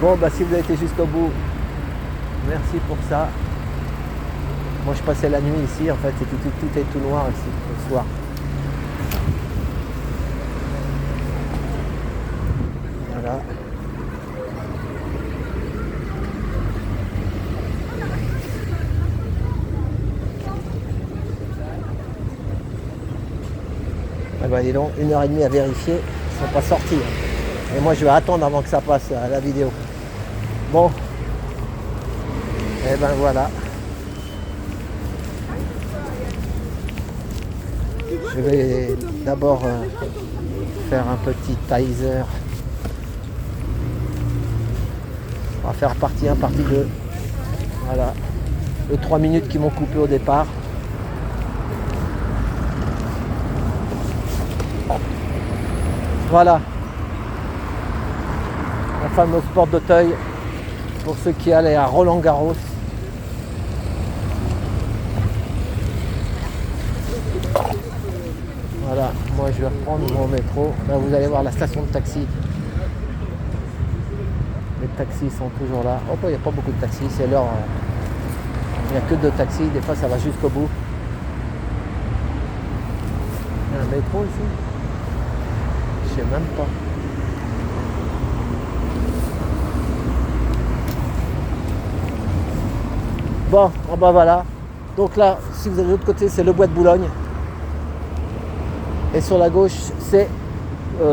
Bon, bah si vous avez été jusqu'au bout, merci pour ça. Moi, je passais la nuit ici. En fait, tout est tout noir ici le soir. Voilà. Ah bah dis donc, 1h30 à vérifier, ils ne sont pas sortis. Hein. Et moi je vais attendre avant que ça passe à la vidéo. Bon. Et ben voilà. Je vais d'abord faire un petit teaser. On va faire partie 1, partie 2. Voilà. Les 3 minutes qui m'ont coupé au départ. Voilà. La fameuse porte d'Auteuil pour ceux qui allaient à Roland-Garros. Voilà, moi je vais reprendre mon métro. Là vous allez voir la station de taxi. Les taxis sont toujours là. Oh, il n'y a pas beaucoup de taxis, c'est l'heure. Il n'y a que 2 taxis, des fois ça va jusqu'au bout. Il y a un métro ici? Je sais même pas. Bon, bah voilà. Donc là, si vous allez de l'autre côté, c'est le bois de Boulogne. Et sur la gauche, c'est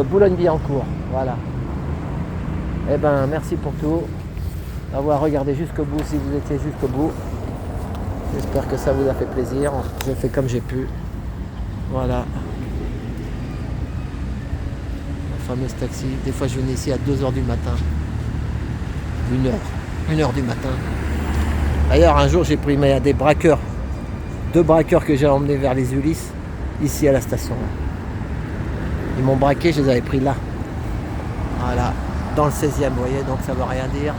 Boulogne-Billancourt. Voilà. Eh ben, merci pour tout. D'avoir regardé jusqu'au bout, si vous étiez jusqu'au bout. J'espère que ça vous a fait plaisir. J'ai fait comme j'ai pu. Voilà. Le fameux taxi. Des fois, je venais ici à 2h du matin. 1h du matin. D'ailleurs, un jour, j'ai pris des braqueurs. 2 braqueurs que j'ai emmenés vers les Ulysses, ici à la station. Ils m'ont braqué, je les avais pris là. Voilà. Dans le 16e, vous voyez, donc ça ne veut rien dire.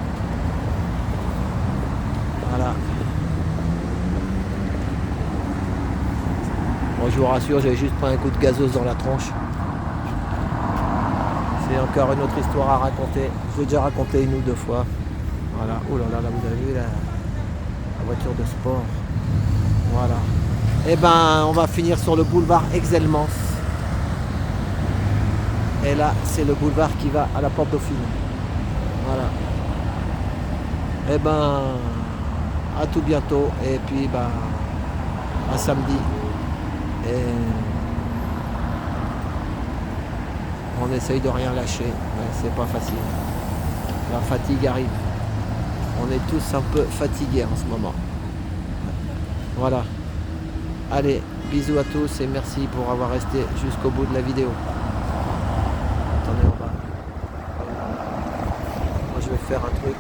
Voilà. Bon, je vous rassure, j'avais juste pris un coup de gazeuse dans la tronche. C'est encore une autre histoire à raconter. Je l'ai déjà raconté 1 ou 2 fois. Voilà. Oh là là, là vous avez vu la voiture de sport. Voilà. Et ben, on va finir sur le boulevard Exelmans. Et là, c'est le boulevard qui va à la Porte Dauphine. Voilà. Et ben, à tout bientôt. Et puis, ben, à samedi. Et on essaye de rien lâcher. Mais c'est pas facile. La fatigue arrive. On est tous un peu fatigués en ce moment. Voilà. Allez, bisous à tous et merci pour avoir resté jusqu'au bout de la vidéo. Attendez, on va. Moi je vais faire un truc.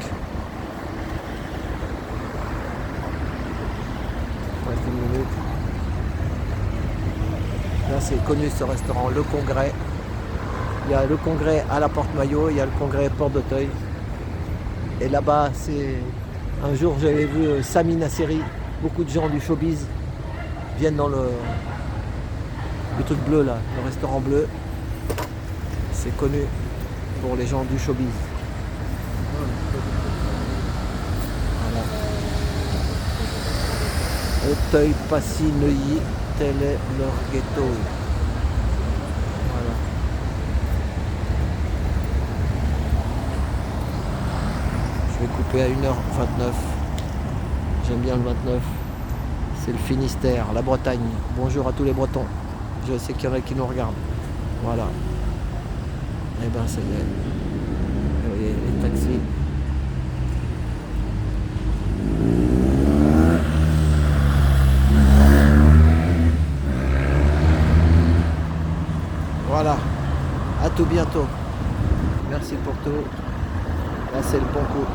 Reste 1 minute. Là c'est connu ce restaurant, Le Congrès. Il y a Le Congrès à la Porte-Maillot, il y a Le Congrès Porte d'Auteuil. Et là-bas, c'est un jour j'avais vu Sami Nasseri, beaucoup de gens du showbiz viennent dans le truc bleu là, le restaurant bleu. C'est connu pour les gens du showbiz. Voilà. Auteuil, Passy, Neuilly, tel est leur ghetto. Voilà. Je vais couper à 1h29. J'aime bien le 29. C'est le Finistère, la Bretagne. Bonjour à tous les Bretons. Je sais qu'il y en a qui nous regardent. Voilà. Et ben c'est vous voyez les taxis. Voilà. À tout bientôt. Merci pour tout. Là c'est le bon coup.